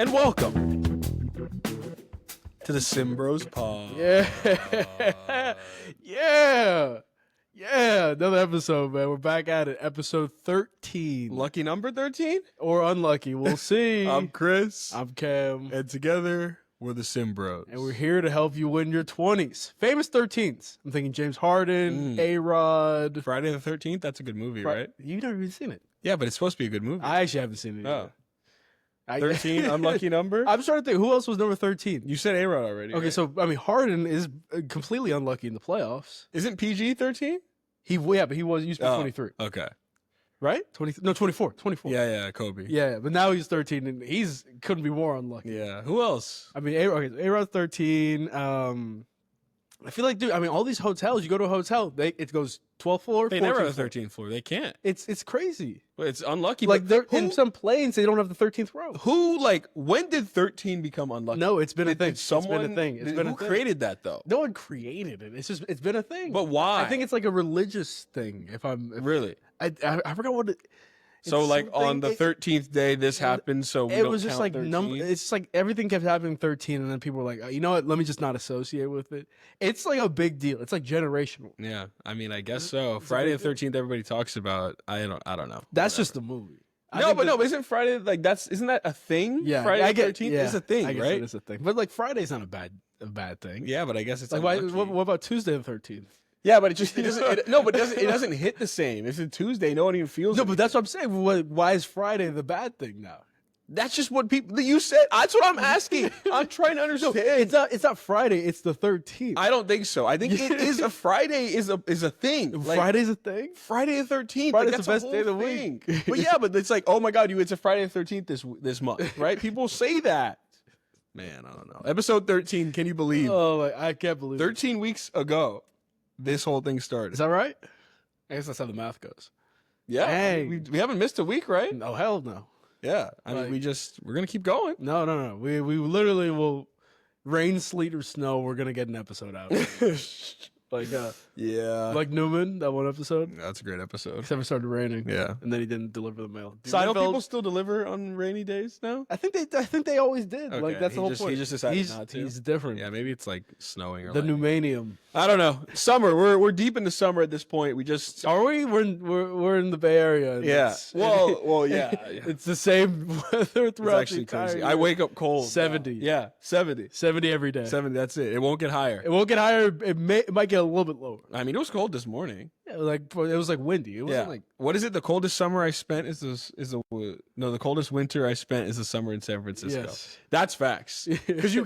And welcome to the SimmBros Pod. Yeah. Yeah. Another episode, man. We're back at it. Episode 13. Lucky number 13? Or unlucky. We'll see. I'm Chris. I'm Cam. And together, we're the SimmBros. And we're here to help you win your 20s. Famous 13s. I'm thinking James Harden, A-Rod. Friday the 13th? That's a good movie, right? You've never even seen it. Yeah, but it's supposed to be a good movie. I actually haven't seen it Oh. yet. 13, unlucky number? I'm trying to think. Who else was number 13? You said A-Rod already. Okay, right? so, I mean, Harden is completely unlucky in the playoffs. Isn't PG 13? But he used to be 23. Okay. Right? 24. Yeah, Kobe. Yeah, but now he's 13 and couldn't be more unlucky. Yeah. Who else? I mean, A-Rod's 13. I feel like, dude, I mean, all these hotels, you go to a hotel, it goes 12th floor, They 14th never have floor. a 13th floor. They can't. It's crazy. But it's unlucky. Like, but they're who, in some planes, they don't have the 13th row. when did 13 become unlucky? No, it's been a thing. Someone, it's been a thing. It's been a who thing. created that, though? No one created it. It's been a thing. But why? I think it's like a religious thing. Really? I forgot what it. So, it's like, on the something- 13th day, this happened, so we it don't was just count like 13? It's just like everything kept happening 13, and then people were like, you know what? Let me just not associate with it. It's like a big deal. It's like generational. Yeah, I mean, I guess so. It's a Friday the big deal. 13th, everybody talks about. I don't know. That's Whatever. just the movie. No, isn't Friday like isn't that a thing? Yeah, Friday I the get 13th yeah, is a thing, I guess right? It is a thing, but like Friday's not a bad thing. Yeah, but I guess it's Like unlucky. what about Tuesday the 13th? Yeah, but it doesn't hit the same. If it's Tuesday, no one even feels No, it. but that's what I'm saying. Why is Friday the bad thing now? That's just what people you said. That's what I'm asking. I'm trying to understand. It's not Friday. It's the 13th. I don't think so. I think it is a Friday is a thing. Like, Friday's a thing. Friday the 13th. Friday's that's the best a day of the whole week. thing. But yeah, but it's like, oh my God, it's a Friday the 13th this month, right? People say that. Man, I don't know. Episode 13. Can you believe? Oh, I can't believe 13 weeks ago, this whole thing started. Is that right? I guess that's how the math goes. Yeah. Dang. We haven't missed a week, right? No, hell no. Yeah. I mean, we're going to keep going. No. We literally will, rain, sleet, or snow, we're going to get an episode out. Yeah. Like Newman, that one episode. That's a great episode. Except it started raining. Yeah. And then he didn't deliver the mail. Do you know people still deliver on rainy days now? I think they always did. Okay, Like that's the whole point. He just decided not to. He's different. Yeah, maybe it's like snowing or The like, Newmanium. I don't know. Summer. We're deep into summer at this point. We just Are we? We're in the Bay Area. and yeah. it's- Well, yeah. It's the same weather It's throughout actually the entire crazy. year. I wake up cold. 70. Yeah, 70. 70 every day. 70. That's it. It won't get higher. It won't get higher. It might get a little bit lower. I mean, it was cold this morning. Yeah, like it was like windy. It wasn't Yeah. like What is it? The coldest summer I spent the coldest winter I spent is the summer in San Francisco. yes. That's facts. Because you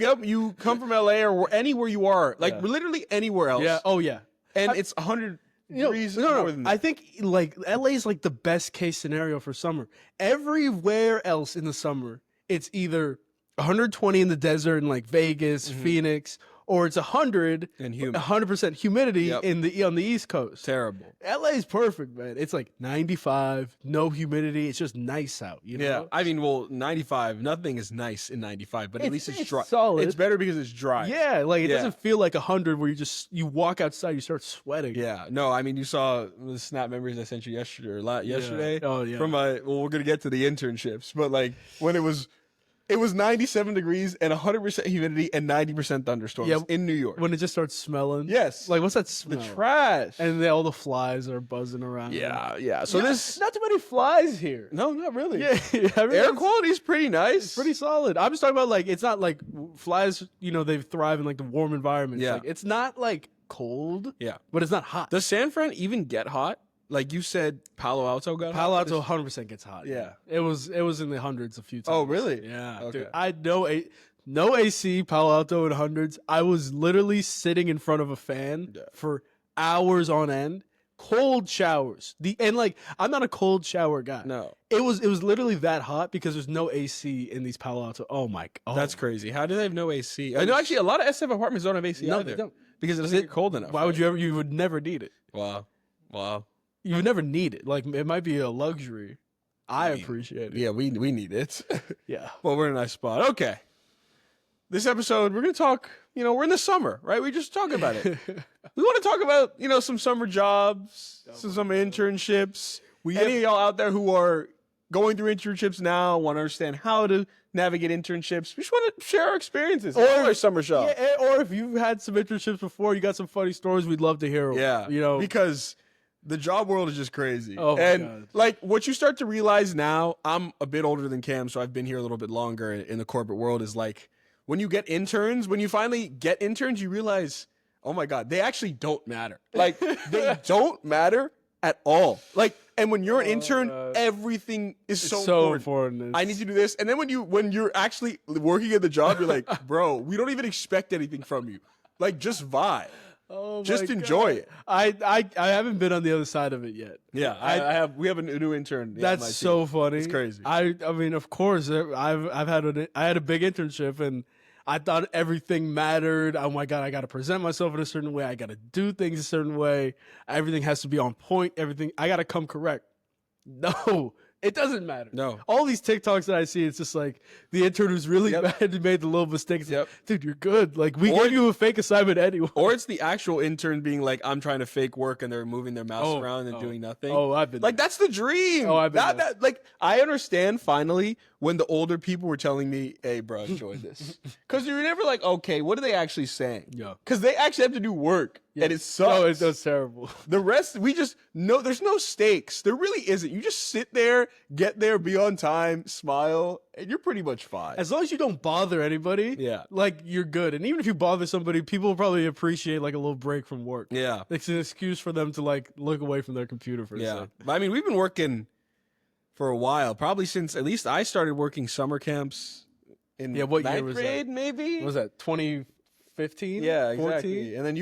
come from LA or anywhere you are, like Yeah. literally anywhere else. Yeah. Oh yeah. And I- it's 100 You know, degrees no. more than that. I think like LA is like the best case scenario for summer. Everywhere else in the summer, it's either 120 in the desert in like Vegas, Phoenix, or it's 100 And humid. 100% humidity Yep. on the East Coast. Terrible. LA is perfect, man. It's like 95, no humidity. It's just nice out. You know? Yeah. I mean, well, 95, nothing is nice in 95, but at least it's dry. solid. It's better because it's dry. Yeah, like it Yeah. doesn't feel like 100 where you walk outside, you start sweating. Yeah. No, I mean, you saw the snap memories I sent you yesterday. Oh yeah. From we're going to get to the internships, but like when it was 97 degrees and 100% humidity and 90% thunderstorms Yeah, in New York. when it just starts smelling. Yes. Like what's that the smell? trash. And then all the flies are buzzing around. yeah. So Yeah, this not too many flies here. no, not really. Yeah, Air quality is pretty nice. It's pretty solid. I'm just talking about like it's not like flies. They thrive in like the warm environments. Yeah. Like, it's not like cold. Yeah. but it's not hot. Does San Fran even get hot? Like you said, Palo Alto got Palo hot? Alto 100% gets hot. Yeah. it was in the hundreds a few times. Oh, really? Yeah, Okay. dude. I know no AC, Palo Alto in hundreds. I was literally sitting in front of a fan for hours on end. Cold showers. I'm not a cold shower guy. No. It was literally that hot because there's no AC in these Palo Alto. Oh my god. That's crazy. How do they have no AC? I know actually a lot of SF apartments don't have AC No, either. they don't. Because it doesn't get cold enough. Why would you ever? You would never need it. Wow. You would never need it. Like it might be a luxury. I appreciate it. Yeah, we need it. Yeah. Well, we're in a nice spot. Okay. This episode, we're going to talk, we're in the summer, right? We just talk about it. We want to talk about, some summer jobs, some internships. Any of y'all out there who are going through internships now, want to understand how to navigate internships. We just want to share our experiences. Or our summer shop. Yeah, or if you've had some internships before, you got some funny stories, we'd love to hear them. Yeah. You know, because the job world is just crazy. Oh, my and God. like what you start to realize now, I'm a bit older than Cam, so I've been here a little bit longer in the corporate world, is like when you get interns, when you finally get interns, you realize, oh my God, they actually don't matter. Like they don't matter at all. Like, and when you're an intern, everything is so important. I need to do this. And then when you're actually working at the job, you're like, bro, we don't even expect anything from you. Like just vibe. Oh, just enjoy it. I haven't been on the other side of it yet. Yeah, I have. We have a new intern. That's so funny. It's crazy. I mean, of course, I had a big internship, and I thought everything mattered. Oh my God, I got to present myself in a certain way. I got to do things a certain way. Everything has to be on point. Everything I got to come correct. No. It doesn't matter. No. All these TikToks that I see, it's just like the intern who's really mad and made the little mistakes. Yep. Dude, you're good. Like, we gave you a fake assignment anyway. Or it's the actual intern being like, I'm trying to fake work, and they're moving their mouse around and doing nothing. Oh, I've been like, that's the dream. Oh, I've been there. Like, I understand finally when the older people were telling me, hey, bro, enjoy this. Because you're never like, okay, what are they actually saying? Yeah. Because they actually have to do work, and it sucks. No, that's terrible. The rest, we just know there's no stakes. There really isn't. You just sit there, get there, be on time, smile, and you're pretty much fine. As long as you don't bother anybody, like, you're good. And even if you bother somebody, people will probably appreciate like a little break from work. Yeah. It's an excuse for them to like look away from their computer for a second. But I mean, we've been working for a while, probably since at least I started working summer camps in what year ninth was grade, that? maybe? What was that 2015? Yeah, 14? exactly. And then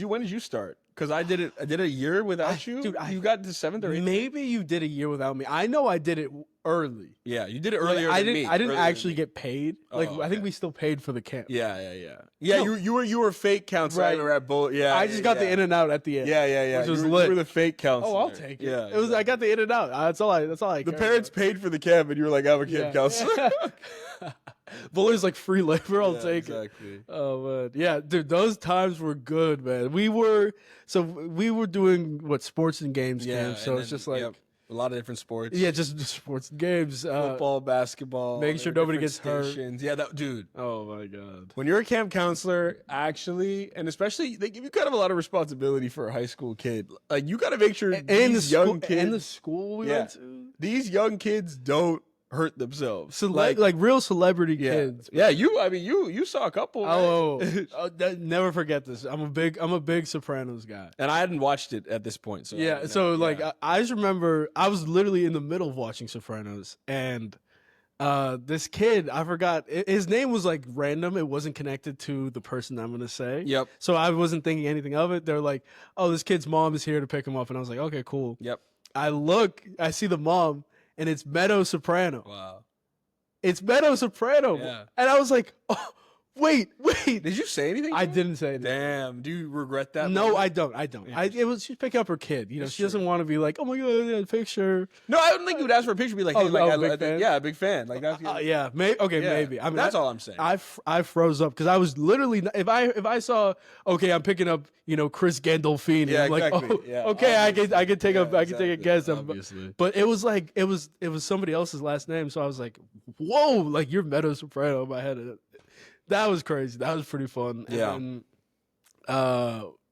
when did you start? Because I did a year without you. Dude, you got to 7th or 8th? Maybe you did a year without me. I know I did it early. Yeah, you did it earlier I than me. I didn't Earlier actually get paid. Like, Oh, I think okay. we still paid for the camp. Yeah. No. You were fake counselor Right. at Bull. Yeah, I just got the in and out at the end. Yeah. Which was you lit. were the fake counselor. Oh, I'll take it. Yeah, It was. I got the in and out. That's all I. the care parents about. paid for the camp, and you were like, I'm a camp counselor. Buller's like free labor. I'll Yeah, take it. exactly. Oh man, yeah, dude, those times were good, man. We were doing sports and games camp, so it's just like a lot of different sports. just sports and games, Football, basketball, making sure nobody different gets hurt. stations. Yeah, dude. Oh my god. When you're a camp counselor, actually, and especially, they give you kind of a lot of responsibility for a high school kid. Like, you got to make sure these young kids, and the school we went to, these young kids don't hurt themselves. so like real celebrity kids. Yeah, you saw a couple. Right? Never forget this. I'm a big Sopranos guy. And I hadn't watched it at this point. So Yeah, I just remember I was literally in the middle of watching Sopranos, and this kid, I forgot, his name was like random. It wasn't connected to the person I'm gonna say. Yep. So I wasn't thinking anything of it. They're like, "Oh, this kid's mom is here to pick him up," and I was like, "Okay, cool." Yep. I see the mom, and it's Meadow Soprano. Wow. It's Meadow Soprano. Yeah. And I was like, "Oh, wait." Did you say anything? I didn't say anything. Damn. Do you regret that? No, moment? I don't. She's picking up her kid. You know, she doesn't want to be like, "Oh my god, yeah, picture." No, I don't think you would ask for a picture. Be like, hey, big fan? Yeah, big fan. Like that's Yeah, maybe. I mean, that's all I'm saying. I froze up because I was literally, if I saw, okay, I'm picking up, Chris Gandolfini. Yeah, I'm like, exactly. oh, Yeah, okay, I could take obviously. a guess. Obviously. But it was like it was somebody else's last name, so I was like, whoa, like you're Meadow Soprano in my head. That was crazy. That was pretty fun. Yeah. And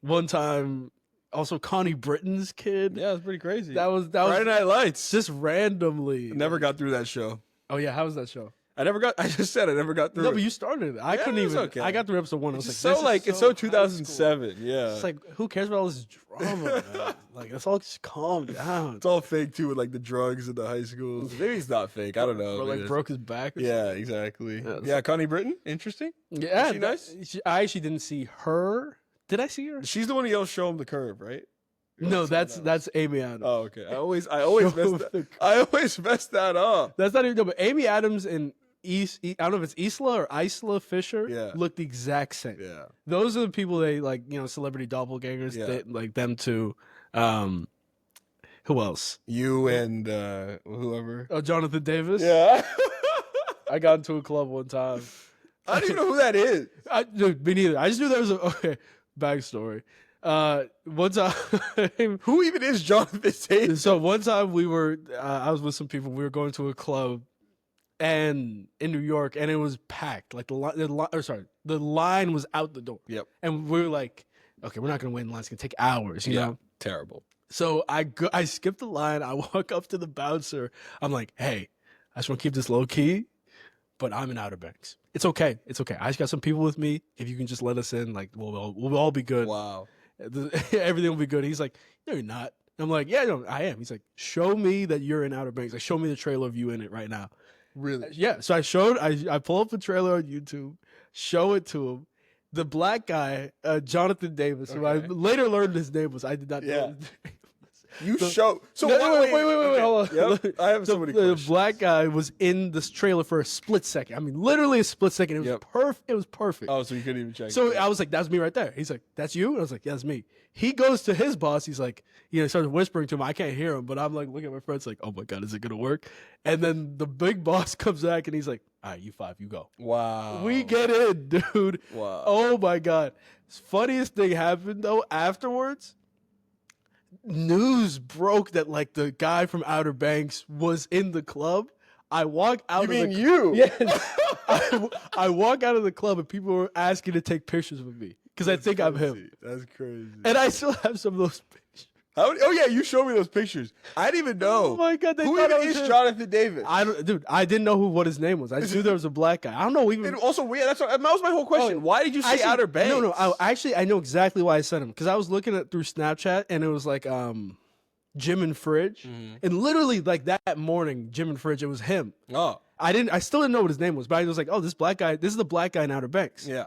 one time, also Connie Britton's kid. Yeah, it's pretty crazy. That was Friday Night Lights. just randomly. Never got through that show. Oh yeah, how was that show? I just said I never got through. No, it. but you started it. I couldn't it was even. okay. I got through episode 1. I was It's like, it's so high school. 2007. Yeah, It's like, who cares about all this drama? Man? Like, let's all just calm down. it's all fake too, with like the drugs in the high schools. Maybe it's not fake. I don't know. Or like Maybe broke his back. Or Yeah, exactly. Yeah, Yeah, Connie Britton. Interesting. something. Yeah. Is she nice? I actually didn't see her. Did I see her? She's the one who yells, "Show him the curve," right? No, Or that's someone else? Amy Adams. Oh, okay. I always Show mess him that. the- I always mess that up. That's not even. No, but Amy Adams and I don't know if it's Isla or Isla Fisher. Yeah. Look the exact same. Yeah. Those are the people they like. Celebrity doppelgangers. Yeah. They, like them too. Who else? You and whoever. Oh, Jonathan Davis. Yeah. I got into a club one time. I don't even know who that is. Dude, me neither. I just knew there was a backstory. One time, Who even is Jonathan Davis? so one time we were, I was with some people. We were going to a club, and in New York, and it was packed. Like the line was out the door. Yep. And we were like, okay, we're not gonna wait in line. It's gonna take hours. You know. Terrible. So I skipped the line. I walk up to the bouncer. I'm like, hey, I just want to keep this low key, but I'm in Outer Banks. It's okay. It's okay. I just got some people with me. If you can just let us in, like we'll all be good. Wow. Everything will be good. He's like, no, you're not. I'm like, yeah, no, I am. He's like, show me that you're in Outer Banks. Like, show me the trailer of you in it right now. Really? Yeah. So I pull up the trailer on YouTube, show it to him. The black guy, Jonathan Davis, who I later learned his name was. I did not know his name. You show. So wait, okay. hold on. Yep. I have so many The questions. black guy was in this trailer for a split second. I mean, literally a split second. It was perfect. It was perfect. Oh, so you couldn't even check. So I was like, "That's me right there." He's like, "That's you?" And I was like, "Yeah, that's me." He goes to his boss. He's like, started whispering to him. I can't hear him, but I'm like looking at my friends like, "Oh my god, is it gonna work?" And then the big boss comes back and he's like, "All right, you 5, you go." Wow. We get in, dude. Wow. Oh my god. Funniest thing happened though afterwards. News broke that like the guy from Outer Banks was in the club. I walk out. You? Yes. I walk out of the club and people were asking to take pictures with me because I think I'm him. That's crazy. And I still have some of those pictures. Oh yeah, you showed me those pictures. I didn't even know. Oh my god, Who even is Jonathan Davis? I didn't know what his name was. I just knew there was a black guy. I don't know even. And also, that was my whole question. Why did you say Outer Banks? No. I know exactly why I sent him because I was looking at through Snapchat and it was like Jim and Fridge, and literally like that morning, Jim and Fridge, it was him. Oh, I still didn't know what his name was, but I was like, oh, this is the black guy in Outer Banks. yeah.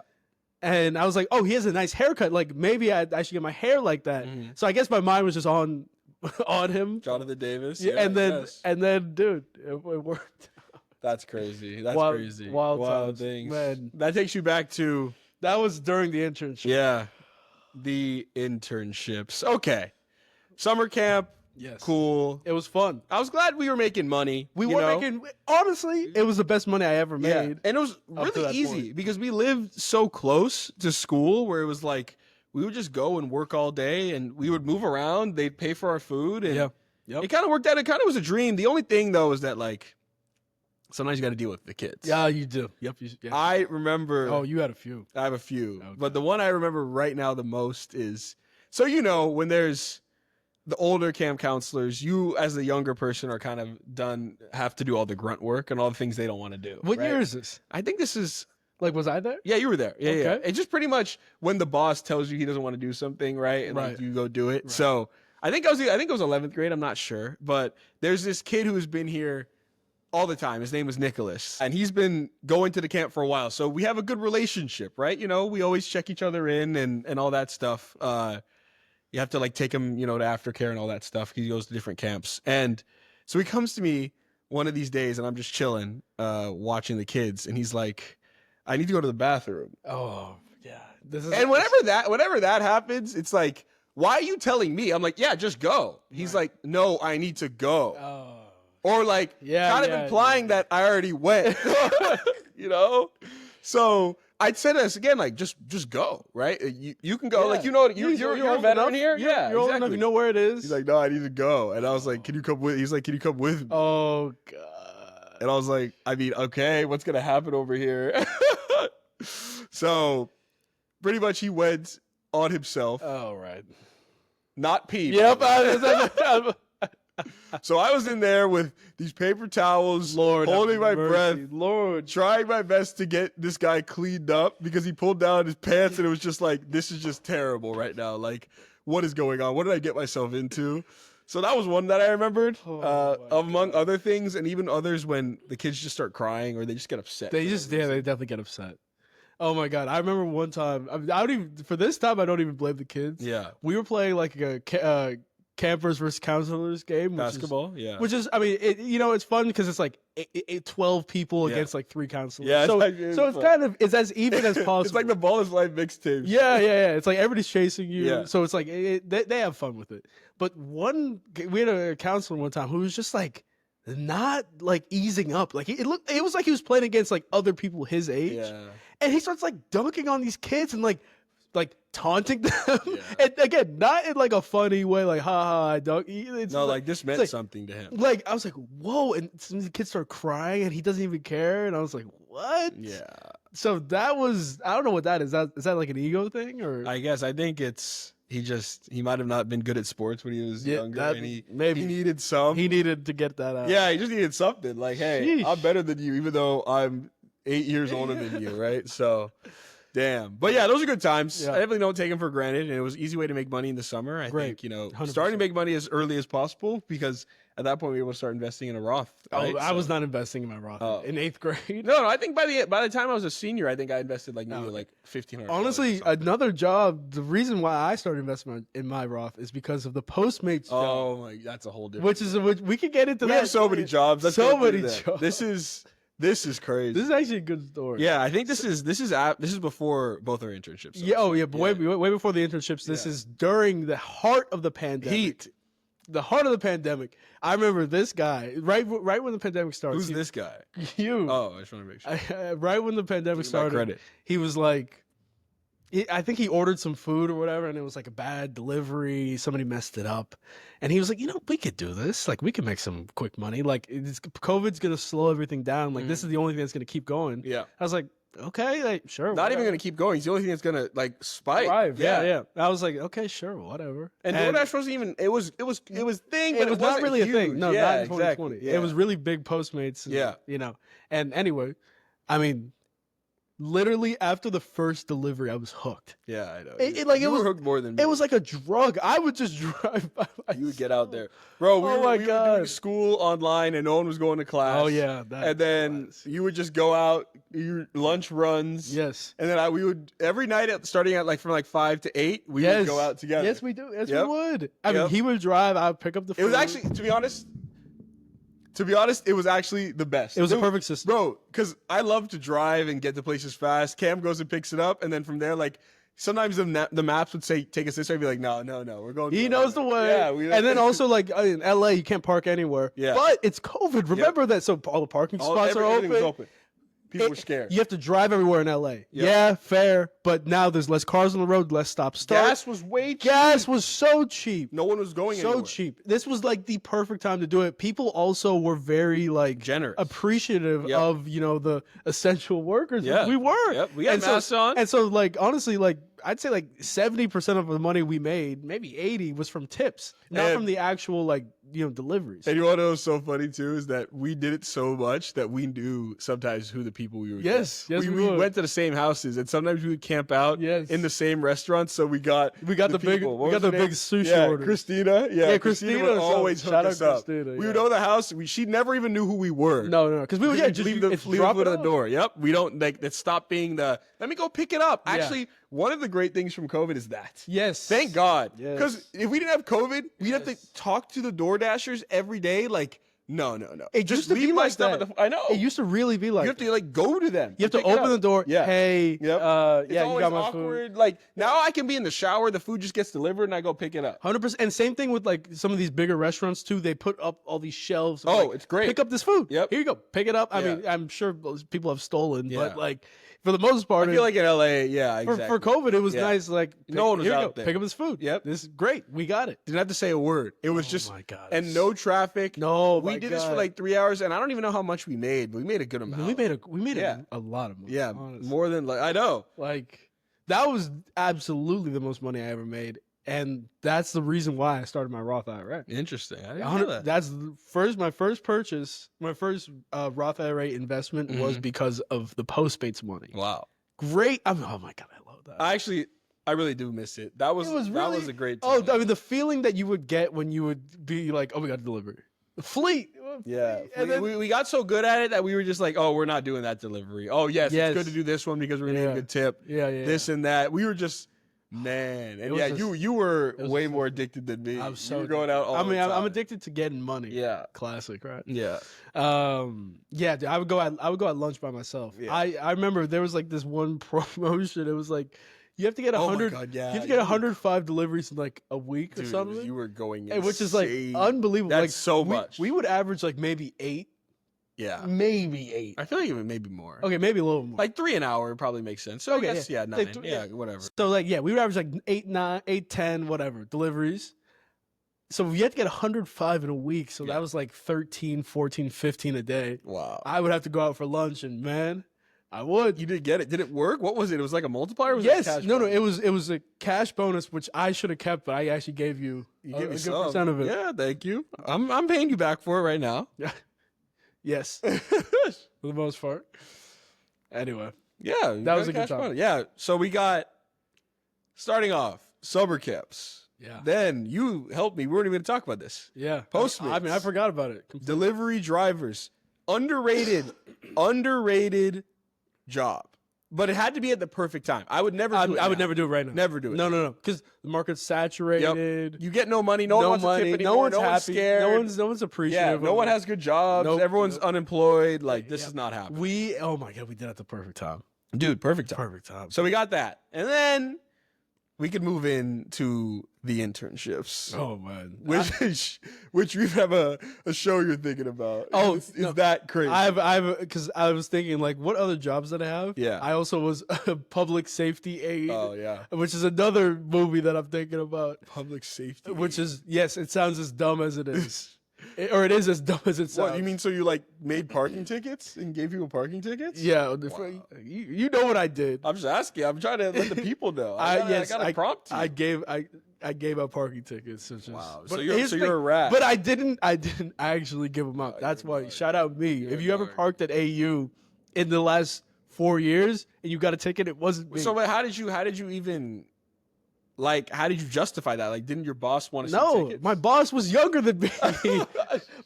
And I was like, oh, he has a nice haircut. Like maybe I should get my hair like that. So I guess my mind was just on him. Jonathan Davis. Yeah, and then, dude, it worked. That's crazy. That's crazy. Wild things. Man. That takes you back to That was during the internship. Yeah, the internships. Okay, summer camp. Yes. Cool. It was fun. I was glad we were making money. We were making, honestly, it was the best money I ever made. And it was really easy because we lived so close to school where it was like we would just go and work all day and we would move around. They'd pay for our food. And it kind of worked out. It kind of was a dream. The only thing, though, is that like sometimes you got to deal with the kids. Yeah, you do. Yep. I remember. Oh, you had a few. I have a few. Okay. But the one I remember right now the most is, so when there's the older camp counselors, you as the younger person are kind of have to do all the grunt work and all the things they don't want to do. What year is this? I think this is, like, was I there? yeah, you were there. Yeah, Okay. yeah. It's just pretty much when the boss tells you he doesn't want to do something, right? And like you go do it. Right. So I think it was 11th grade. I'm not sure, but there's this kid who's been here all the time. His name was Nicholas, and he's been going to the camp for a while. So we have a good relationship, right? We always check each other in and all that stuff. You have to like take him, to aftercare and all that stuff. He goes to different camps. And so he comes to me one of these days and I'm just chilling, watching the kids. And he's like, I need to go to the bathroom. Oh, yeah. And whenever that happens, it's like, why are you telling me? I'm like, yeah, just go. He's like, no, I need to go. Oh. Or like, kind of implying that I already went, So I'd say this again, like just go, right? You can go, Yeah. like you're a veteran here, yeah, you're old enough, you know where it is. He's like, no, I need to go, and I was like, can you come with? He's like, can you come with me? Oh god. And I was like, I mean, okay, what's gonna happen over here? So, pretty much, he went on himself. Oh right. Not pee. Yep. So I was in there with these paper towels, holding my breath, trying my best to get this guy cleaned up because he pulled down his pants and it was just like, this is just terrible right now. Like, what is going on? What did I get myself into? So that was one that I remembered, among other things, and even others when the kids just start crying or they just get upset. They definitely get upset. Oh my god! I remember one time. I don't even for this time. I don't even blame the kids. Yeah, we were playing like a campers versus counselors game, basketball. Which is, I mean, it's fun because it's like 12 people against like 3 counselors. Yeah, so it's as even as possible. It's like the Ball is Life mixtape. Yeah. It's like everybody's chasing you. Yeah. So it's like they have fun with it. But we had a counselor one time who was just like not like easing up. Like it was like he was playing against like other people his age. Yeah. And he starts like dunking on these kids and like like taunting them. Yeah. And again, not in like a funny way, like ha I don't. It's No, like this meant like, something to him. Like I was like, whoa, and some of the kids start crying, and he doesn't even care, and I was like, what? Yeah. So that was, I don't know what that is. Is that like an ego thing, or I guess I think it's he might have not been good at sports when he was younger, and he needed some. he needed to get that out. Yeah, he just needed something. Like, hey, Sheesh. I'm better than you, even though I'm 8 years older than you, right? So, damn. But yeah, those are good times. Yeah. I definitely don't take them for granted, and it was an easy way to make money in the summer. I Great. think 100%. starting to make money as early as possible, because at that point we were able to start investing in a Roth. Right? I was not investing in my Roth in 8th grade. No, I think by the time I was a senior, I think I invested like maybe like $1,500. Honestly, another job. The reason why I started investing in my Roth is because of the Postmates job. Oh my, that's a whole different. Which we could get into We that. have so many jobs. Let's So go through many that. jobs. This is crazy. This is actually a good story. Yeah, I think this is before both our internships. Yeah. Oh yeah. But way before the internships. This is during the heart of the pandemic. Heat. The heart of the pandemic. I remember this guy right when the pandemic started. Who's this guy? You. Oh, I just want to make sure. Right when the pandemic started, Credit. he was like, I think he ordered some food or whatever, and it was like a bad delivery. Somebody messed it up, and he was like, we could do this. Like, we can make some quick money. Like, COVID's gonna slow everything down. Like, this is the only thing that's gonna keep going. Yeah. I was like, okay, like, sure. Not even going to keep going. It's the only thing that's going to like spike. Thrive. Yeah. I was like, okay, sure, whatever. And DoorDash wasn't even. It was thing, but it was not really a thing. No, not in 2020. Exactly. Yeah. It was really big Postmates. And, And anyway, I mean, literally after the first delivery, I was hooked. Yeah, I know. It was hooked more than me. It was like a drug. I would just drive by myself. You would get out there, bro. We were doing school online, and no one was going to class. Oh yeah, and then you would just go out, your lunch runs. Yes. And then we would every night starting at from 5 to 8, we would go out together. Yes, we do. Yes, we would. I mean, he would drive. I would pick up the food. It was actually, to be honest, it was actually the best. It was a perfect system. Bro, because I love to drive and get to places fast. Cam goes and picks it up, and then from there, like, sometimes the maps would say, take us this way. I'd be like, no, we're going. He knows the way. Yeah. And then also, like, in LA, you can't park anywhere. Yeah. But it's COVID. Remember that. So all the parking spots are open. People were scared. You have to drive everywhere in LA. Yep. Yeah, fair. But now there's less cars on the road, less stop start. Gas was way cheap. Gas was so cheap. No one was going anywhere. So cheap. This was like the perfect time to do it. People also were very like generous, appreciative of the essential workers. Yeah. We were. Yep. We had masks on. And so like honestly, like I'd say like 70% of the money we made, maybe 80, was from tips, not from the actual like deliveries. And you want to know what's so funny too is that we did it so much that we knew sometimes who the people we were. Yes, we went to the same houses, and sometimes we would camp out in the same restaurants. So we got the big sushi orders. Christina, Christina would always hook us up. We would know the house. She never even knew who we were. No, because we would just leave the foot at the door. Yep, we don't like that. Stop being the let me go pick it up. Actually, one of the great things from COVID is that. Yes, thank God. Because if we didn't have COVID, we'd have to talk to the Door Dashers every day. Like, no. It just used to be like that. I know. It used to really be like you have to like go to them. You have to open the door. Yeah. Hey. Yep. You got my awkward. food. Like now, I can be in the shower. The food just gets delivered, and I go pick it up. 100%. And same thing with like some of these bigger restaurants too. They put up all these shelves. Oh, it's great. Pick up this food. Yep. Here you go. Pick it up. I mean, I'm sure people have stolen, but like. For the most part, I feel like in LA, exactly. For COVID, it was nice. Like no one was out there. Pick up his food. Yep, this is great. We got it. Didn't have to say a word. It was just my God, and no traffic. No, we did this for like 3 hours, and I don't even know how much we made, but we made a good amount. We made a lot of money. Yeah, honestly. More than I know. Like that was absolutely the most money I ever made. And that's the reason why I started my Roth IRA. Interesting. I didn't know that. That's my first purchase. My first Roth IRA investment was because of the Postmates money. Wow. Great. Oh my God, I love that. I really do miss it. That was a great time. Oh, I mean, the feeling that you would get when you would be like, oh, we got a delivery. Fleet. Yeah. We got so good at it that we were just like, oh, we're not doing that delivery. Oh, yes. It's good to do this one because we're going to get a good tip. Yeah. This and that. We were just, man. And you were way more addicted than me. I'm so you were going out all the time. I'm addicted to getting money. Yeah. Classic, right? Yeah. Dude, I would go at lunch by myself. Yeah. I remember there was like this one promotion. It was like you have to get 100. You have to get 105 deliveries in like a week or something. You were going insane. Which is like unbelievable. That's like so much. We would average like maybe 8 Yeah. maybe 8. I feel like even maybe more. Okay, maybe a little more. Like 3 an hour probably makes sense. So Okay, I guess, yeah. 9. Yeah, whatever. So like, yeah, we would average like 8, 9, 8, 10, whatever deliveries. So we had to get 105 in a week. So that was like 13, 14, 15 a day. Wow. I would have to go out for lunch, and man, I would. You did get it. Did it work? What was it? It was like a multiplier? Or was Yes. it a cash No, bonus? it was a cash bonus, which I should have kept, but I actually gave you You a gave me good some. percent of it. Yeah, thank you. I'm paying you back for it right now. Yes. For the most part. Anyway. Yeah, That was a good time. Yeah, so we got, starting off, summer camps. Yeah. Then you helped me. We weren't even going to talk about this. Yeah. Postmates. I mean, I forgot about it. Delivery drivers. Underrated job. But it had to be at the perfect time. I would never do it. I would now. never do it right now. Never do it. No. Because the market's saturated. You get no money. No one wants to tip anymore. No one's no happy. one's scared. No one's appreciative. Yeah, no one has good jobs. Nope. Everyone's unemployed. Like, this is not happening. Oh my God, we did it at the perfect time. Dude, perfect time. Perfect time. So we got that. And then we could move into the internships. Oh man. Which we have a show you're thinking about. Oh, is that crazy? Because I was thinking, like, what other jobs did I have? Yeah. I also was a public safety aide. Oh, yeah. Which is another movie that I'm thinking about. Public safety. Which is, yes, it sounds as dumb as it is. Or it is as dumb as it sounds. What, you mean so you, like, made parking tickets and gave people parking tickets? Yeah. Wow. You know what I did. I'm just asking. I'm trying to let the people know. I got to prompt you. I gave out parking tickets. Wow. But So here's the you're a thing, rat. But I didn't actually give them out. That's why. Shout out me. You're If you ever dark. parked at AU in the last 4 years and you got a ticket, it wasn't me. So wait, how did you even, like, how did you justify that? Like, didn't your boss want to see no, tickets? my boss was younger than me.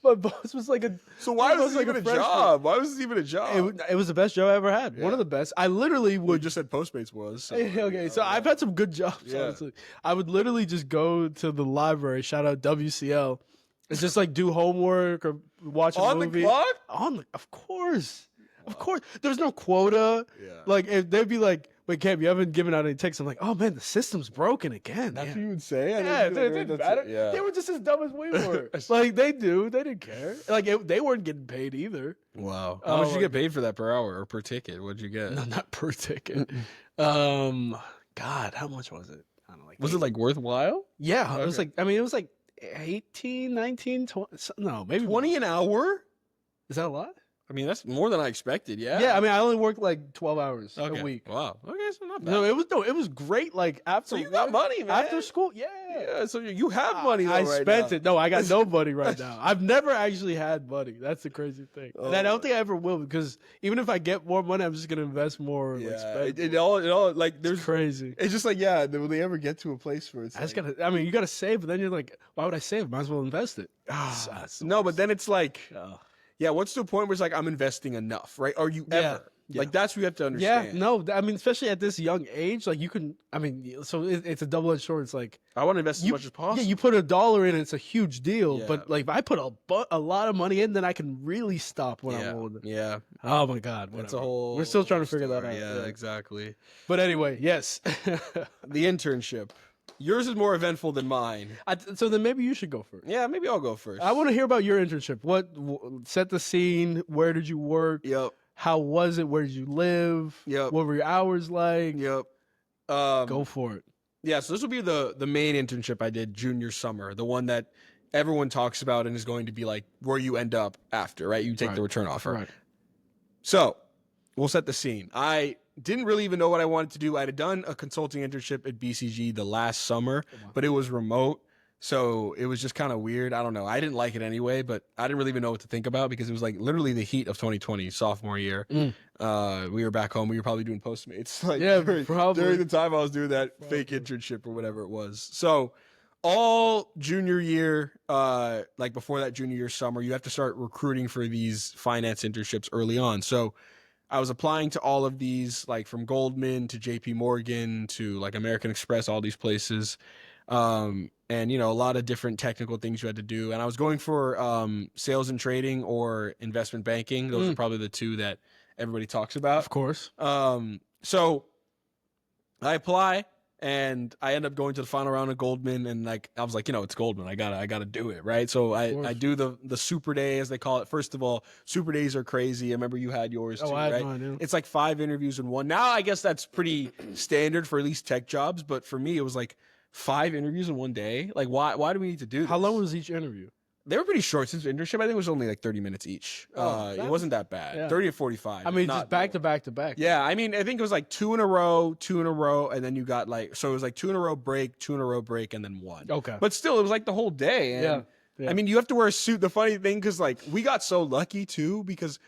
My boss was like a. So why was it like even a freshman. job? Why was it even a job? It was the best job I ever had. One Yeah. of the best. I literally We would just said Postmates was. So. Okay, so I've had some good jobs, Yeah. honestly. I would literally just go to the library, shout out WCL, and just like do homework or watch a On movie. the clock? Of course. Of course. There's no quota. Yeah. Like, if they'd be like, wait, Cam, you haven't given out any texts. I'm like, oh man, the system's broken again. That's Yeah. what you would say? Yeah, they didn't matter. Yeah. They were just as dumb as we were. Like, they didn't care. Like, they weren't getting paid either. Wow. Oh, How much did you my get paid for that per hour or per ticket? What'd you get? No, not per ticket. God, how much was it? I don't know, like Was it like worthwhile? Yeah, it was Okay. like, I mean, it was like 18, 19, 20, no, maybe 20 an hour? Is that a lot? I mean, that's more than I expected. Yeah. Yeah, I mean, I only worked like 12 hours Okay. a week. Wow. Okay, so not bad. No, it was great. Like after So you got money, man. after school. Yeah, Yeah, so you have money though I right spent now. it. No, I got no money right now. I've never actually had money. That's the crazy thing. And I don't think I ever will, because even if I get more money, I'm just gonna invest more. Or like, Yeah, spend it all like It's there's crazy. It's just like, yeah, will they ever get to a place where it's I just like, gotta. I mean, you gotta save, but then you're like, why would I save? Might as well invest it. no, but then it's like, Oh. yeah, what's the point where it's like I'm investing enough, right? Are you Yeah, ever? yeah. Like that's what you have to Yeah, understand. no, I mean, especially at this young age, like you can. I mean, so it's a double-edged sword. It's like I want to invest as you, much as possible. yeah, you put $1 in, it's a huge deal. Yeah. But like, if I put a lot of money in, then I can really stop when yeah, I'm older. yeah, Oh my God, that's a whatever. whole. We're still trying to figure that story. out. Yeah, exactly. But anyway, yes. The internship. Yours is more eventful than mine. So then maybe you should go first. Yeah, maybe I'll go first. I want to hear about your internship. Set the scene? Where did you work? Yep. How was it? Where did you live? Yep. What were your hours like? Yep. Go for it. Yeah, so this will be the main internship I did junior summer, the one that everyone talks about and is going to be like where you end up after, right? You take the return offer. Right. So we'll set the scene. I didn't really even know what I wanted to do. I had done a consulting internship at BCG the last summer, but it was remote. So it was just kind of weird. I don't know. I didn't like it anyway, but I didn't really even know what to think about because it was like literally the heat of 2020, sophomore year. We were back home. We were probably doing Postmates. Like Yeah, during, probably. during the time I was doing that fake internship or whatever it was. So all junior year, like before that junior year summer, you have to start recruiting for these finance internships early on. So I was applying to all of these, like from Goldman to JP Morgan to like American Express, all these places. And, you know, a lot of different technical things you had to do. And I was going for sales and trading or investment banking. Those are probably the two that everybody talks about. Of course. So I apply. And I end up going to the final round of Goldman, and like I was like, it's Goldman. I gotta do it, right? So I do the super day, as they call it. First of all, super days are crazy. I remember you had yours too, I right? know. It's like 5 interviews in one. Now I guess that's pretty standard for at least tech jobs, but for me it was like 5 interviews in one day. Like why do we need to do this? How long was each interview? They were pretty short since internship. I think it was only like 30 minutes each. It wasn't that bad. Yeah. 30 to 45. I mean, just back to back to back. Yeah, I mean, I think it was like 2 in a row, and then you got like, so it was like 2 in a row break, 2 in a row break, and then 1. Okay. But still, it was like the whole day. And Yeah. I mean, you have to wear a suit. The funny thing, because like we got so lucky too, because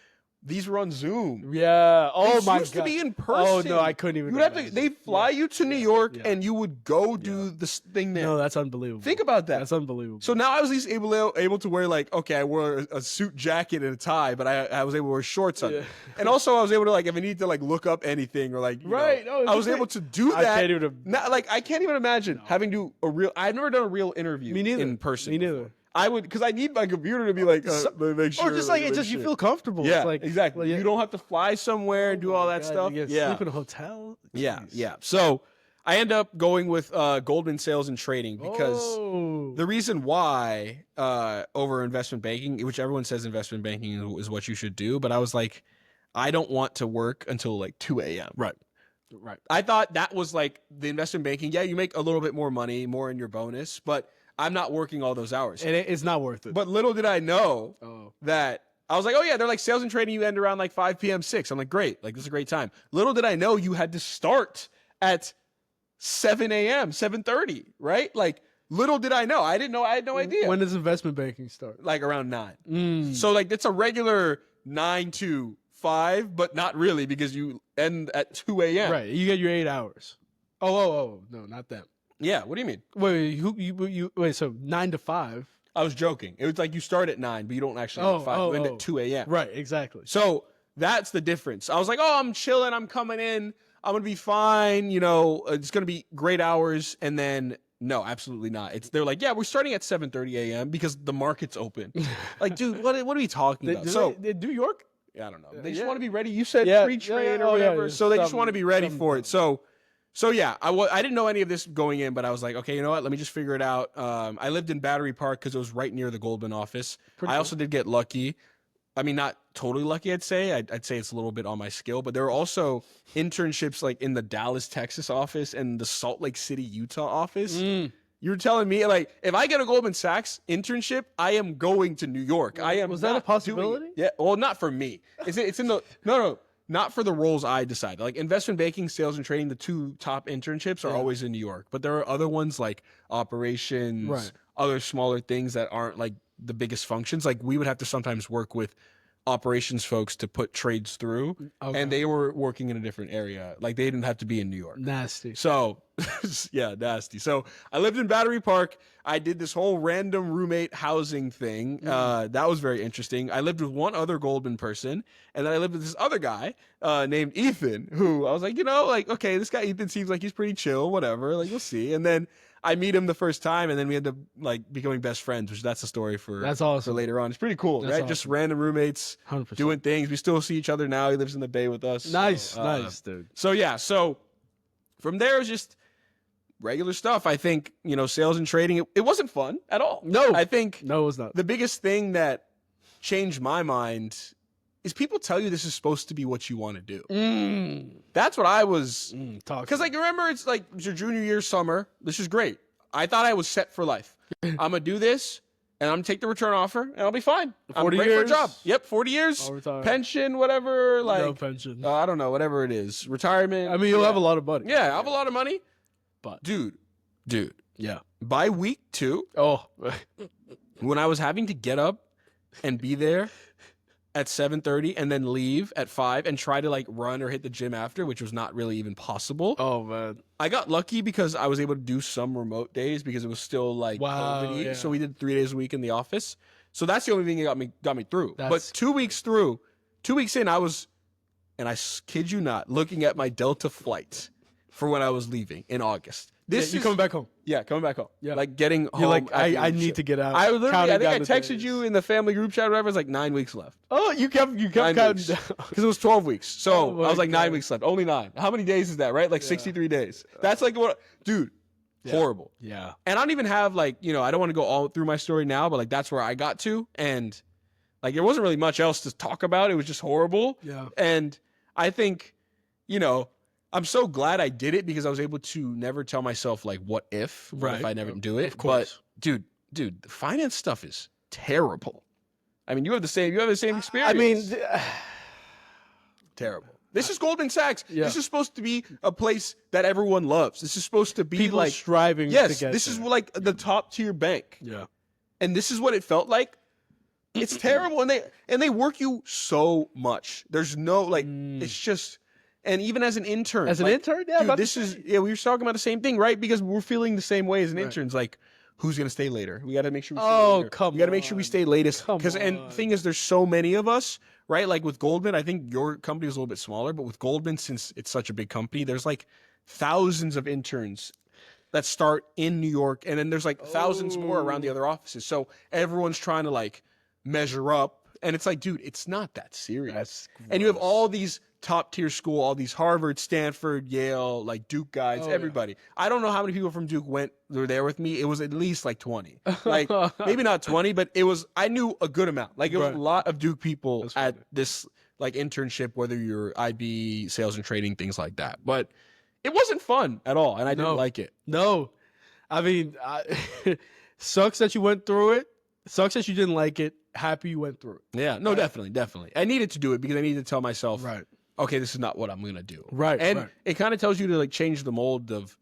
these were on Zoom. Yeah. Oh These my used god. to be in person. Oh no, I couldn't even. You would have to. They fly you to New York, Yeah. and you would go do this thing there. No, that's unbelievable. Think about that. That's unbelievable. So now I was at least able to wear like, okay, I wore a suit jacket and a tie, but I was able to wear shorts on it. And also I was able to like, if I need to like look up anything or like, Right. No, I was able to do that. I can't even. I can't even imagine having to I've never done a real interview Me neither. in person. Me neither. before. I would, because I need my computer to be like, make sure. Or just like make it's just sure. you feel comfortable. Yeah, It's like, exactly. Like, You don't have to fly somewhere and do all that God, stuff. You Yeah. sleep in a hotel. Yeah, Jeez. yeah. So I end up going with Goldman Sales and Trading because Oh. the reason why over investment banking, which everyone says investment banking is what you should do, but I was like, I don't want to work until like 2 a.m. Right. I thought that was like the investment banking. Yeah, you make a little bit more money, more in your bonus, but I'm not working all those hours. And it's not worth it. But little did I know Oh. that I was like, oh yeah, they're like sales and trading. You end around like 5 p.m., 6. I'm like, great. Like, this is a great time. Little did I know you had to start at 7 a.m., 7:30, right? Like, little did I know. I didn't know. I had no idea. When does investment banking start? Like around 9. Mm. So like it's a regular 9 to 5, but not really because you end at 2 a.m. Right. You get your 8 hours. Oh. No, not that. Yeah. What do you mean? Wait. So 9 to 5. I was joking. It was like you start at 9, but you don't actually end at 5. You end at 2 a.m. Right. Exactly. So that's the difference. I was like, oh, I'm chilling. I'm coming in. I'm going to be fine. It's going to be great hours. And then no, absolutely not. They're like, yeah, we're starting at 7:30 a.m. because the market's open. Like, dude, what are we talking about? So New York? Yeah, I don't know. They just want to be ready. You said pre-trade or Oh, whatever. yeah. So they just want to be ready for it. So yeah, I didn't know any of this going in, but I was like, okay, you know what? Let me just figure it out. I lived in Battery Park because it was right near the Goldman office. I also did get lucky. I mean, not totally lucky, I'd say. I'd say it's a little bit on my skill, but there were also internships like in the Dallas, Texas office and the Salt Lake City, Utah office. You're telling me, like, if I get a Goldman Sachs internship, I am going to New York. I am. Was that a possibility? Yeah. Well, not for me. It's in the no, not for the roles I decided. Like investment banking, sales and trading, the 2 top internships are always in New York. But there are other ones like operations, other smaller things that aren't like the biggest functions. Like we would have to sometimes work with operations folks to put trades through, and they were working in a different area. Like they didn't have to be in New York. Nasty. So yeah, nasty. So I lived in Battery Park. I did this whole random roommate housing thing. That was very interesting. I lived with one other Goldman person, and then I lived with this other guy named Ethan, who I was like, okay, this guy Ethan seems like he's pretty chill, whatever. Like we'll see. And then I meet him the first time, and then we end up like becoming best friends, which that's a story for later on. It's pretty cool, right? Awesome. Just random roommates 100%. Doing things. We still see each other now. He lives in the Bay with us. Nice, nice, dude. So yeah, so from there it was just regular stuff. I think, sales and trading, it wasn't fun at all. No. I think no, it was not. The biggest thing that changed my mind is people tell you this is supposed to be what you want to do. That's what I was talking. Because remember, it's like it's your junior year summer. This is great. I thought I was set for life. I'm gonna do this, and I'm gonna take the return offer, and I'll be fine. 40 I'm great years? for a job. Yep, 40 years, pension, whatever. Like no pension. I don't know, whatever it is, retirement. I mean, you'll have a lot of money. Yeah, I have a lot of money. But dude, yeah. By week 2, when I was having to get up and be there at 7:30 and then leave at 5 and try to run or hit the gym after, which was not really even possible. Oh man. I got lucky because I was able to do some remote days because it was still COVID-y. Yeah. So we did 3 days a week in the office. So that's the only thing that got me through. But 2 weeks in, I was, and I kid you not, looking at my Delta flight for when I was leaving in August. This you is coming back home. Yeah, coming back home. Yeah. Like getting home. You're like, after I the need ship. to get out. I literally, Counting I think I down the texted days. you in the family group chat or whatever. It's like 9 weeks left. Oh, you kept 9 counting weeks. down. Because it was 12 weeks. So Oh I was my like 9 God. weeks left. Only 9. How many days is that, right? Like 63 days. That's like what, dude, horrible. Yeah. And I don't even have like, you know, I don't want to go all through my story now, but like that's where I got to. And like there wasn't really much else to talk about. It was just horrible. Yeah. And I think, you know, I'm so glad I did it because I was able to never tell myself like what if I never do it. Of course. But dude, the finance stuff is terrible. I mean, you have the same experience. I mean, terrible. This is Goldman Sachs. Yeah. This is supposed to be a place that everyone loves. This is supposed to be people like striving to yes, get this there. is like the top tier bank. Yeah. And this is what it felt like. It's terrible, and they work you so much. There's no like, it's just, and even as an intern, As an like, intern? Yeah, dude, about this to is say. we were talking about the same thing, right? Because we're feeling the same way as an Right. interns. Like, who's gonna stay later? We got to make sure. We stay Oh, later. come We got to make sure we on. stay latest. Come And on. the thing is, there's so many of us, right? Like with Goldman, I think your company is a little bit smaller, but with Goldman, since it's such a big company, there's like thousands of interns that start in New York, and then there's like thousands more around the other offices. So everyone's trying to like measure up. And it's like, dude, it's not that serious. That's and you have gross. all these top tier school, all these Harvard, Stanford, Yale, like Duke guys, Oh, yeah. everybody. I don't know how many people from Duke were there with me. It was at least like 20. Like maybe not 20, but I knew a good amount. Like it was Right. a lot of Duke people That's at funny. this like internship, whether you're IB, sales and trading, things like that. But it wasn't fun at all. And I didn't No. like it. No. I mean, sucks that you went through it. Sucks that you didn't like it. Happy you went through it. Yeah, no, definitely. I needed to do it because I needed to tell myself, Right. okay, this is not what I'm gonna do. Right. And right. it kind of tells you to like change the mold of,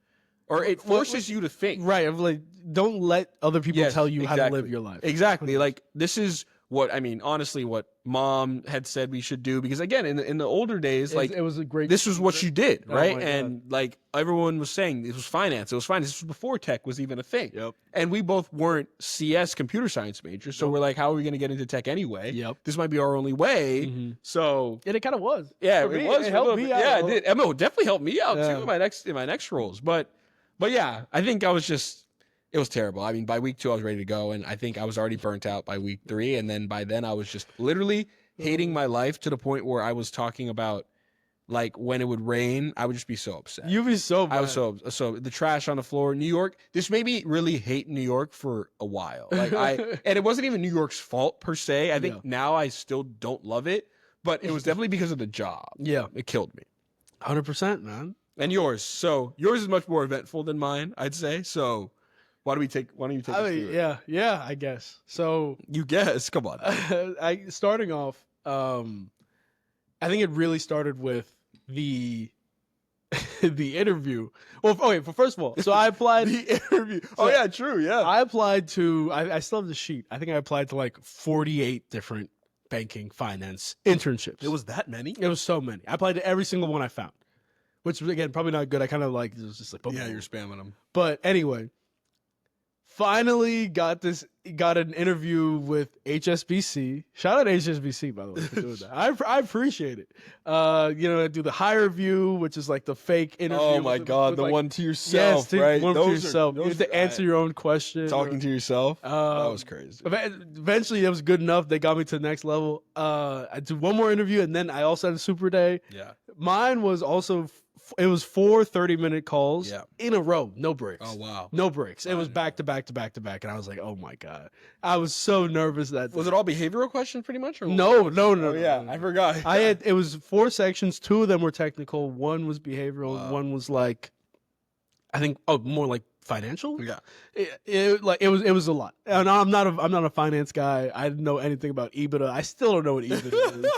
or it Well, forces you to think. Right. I'm like, don't let other people Yes, tell you how to exactly. live your life. Exactly. Like this is what I mean. Honestly, what Mom had said we should do because again, in the older days, like it was a great. this was what you did, Oh right? my And like everyone was saying, it was finance. It was finance. This was before tech was even a thing. Yep. And we both weren't CS computer science majors, so Nope. we're like, how are we going to get into tech anyway? Yep. This might be our only way. Mhm. So And it kind of was. yeah, For it me, was. It for a helped little me bit. out. Yeah, it did. It definitely helped me out Yeah. too in my next roles. But yeah, I think I was just. It was terrible. I mean, by week 2, I was ready to go, and I think I was already burnt out by week 3, and then by then I was just literally hating my life to the point where I was talking about like when it would rain, I would just be so upset. You'd be so bad. I was so the trash on the floor. New York. This made me really hate New York for a while. Like and it wasn't even New York's fault per se. I think Yeah. now I still don't love it, but it was definitely because of the job. Yeah. It killed me. 100%, man. And yours. So yours is much more eventful than mine, I'd say. So why don't you take I us mean, through it? yeah, I guess. So You guess. Come on. starting off, I think it really started with the the interview. Well, okay, first of all, so I applied. The interview. Oh So- yeah, true. Yeah. I applied to. I still have the sheet. I think I applied to like 48 different banking finance internships. It was that many. It was so many. I applied to every single one I found, which was again probably not good. I kind of like it was just like boom, Yeah, boom. you're spamming them. But anyway, finally got an interview with HSBC. Shout out HSBC, by the way, for doing that. I appreciate it. I do the hire view, which is like the fake interview. Oh my God, the like, one to yourself, yes, right? one to Those are- yourself. You those have to are- answer your own question. Talking to yourself. That Um, was crazy. Eventually, it was good enough. They got me to the next level. I did one more interview, and then I also had a super day. Yeah. Mine was also it was 4 30-minute calls Yeah. in a row, no breaks. Oh wow. No breaks. It was Fine. back to back to back to back, and I was like, "Oh my God!" I was so nervous that Was it all behavioral questions, pretty much? Or No. Oh yeah, I forgot. It was 4 sections. 2 of them were technical. 1 was behavioral. Wow. 1 was like, I think, more like financial. Yeah. It was a lot. And I'm not a finance guy. I didn't know anything about EBITDA. I still don't know what EBITDA is.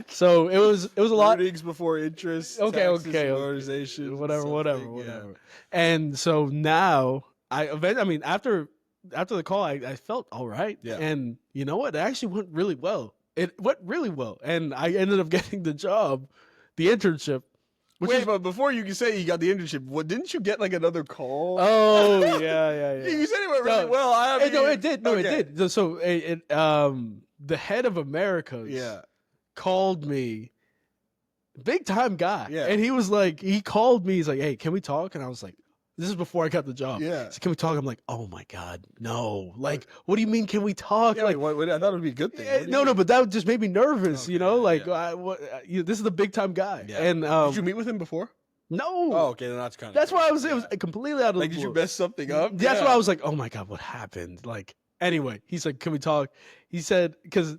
So it was a lot. Earnings before interest. Okay, taxes, okay. amortization, Whatever. yeah. And so now after the call, I felt all right. Yeah. And you know what? It actually went really well. It went really well. And I ended up getting the job, the internship. Wait, but before you can say you got the internship, didn't you get like another call? Oh, yeah. You said it went really No. well. No, it did. Okay. It did. So the head of Americas Yeah. called me, big time guy. Yeah. And he was like, he called me. He's like, "Hey, can we talk?" And I was like, This is before I got the job. Yeah. So can we talk? I'm like, oh my God, no. Like, what do you mean? Can we talk? Yeah, like, I thought it would be a good thing. What do you mean? but that just made me nervous. Okay, Like, yeah. this is the big time guy. Yeah. And Did you meet with him before? no. Oh, okay, then that's kind of. That's why it was completely out of like, the did blue. you mess something up? That's why I was like, oh my God, what happened? Like, anyway, he's like, can we talk? He said, because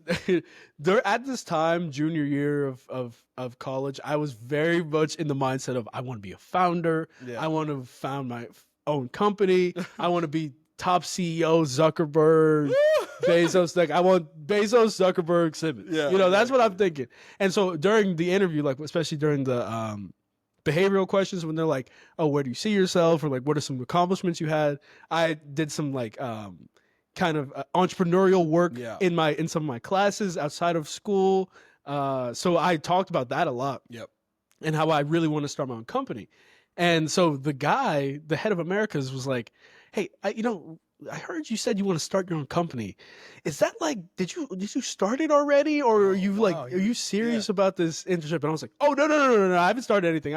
there at this time, junior year of college, I was very much in the mindset of I want to be a founder. Yeah. I want to found my own company. I want to be top CEO, Zuckerberg, Bezos. Like, I want Bezos, Zuckerberg, Simmons. Yeah, That's what I'm thinking. And so during the interview, like especially during the behavioral questions, when they're like, oh, where do you see yourself, or like what are some accomplishments you had, I did some like kind of entrepreneurial work in some of my classes outside of school, so I talked about that a lot. And how I really want to start my own company. And so the guy, the head of Americas, was like, hey, I heard you said you want to start your own company. Is that like, did you start it already, or are you are you serious about this internship? And I was like, oh no, I haven't started anything.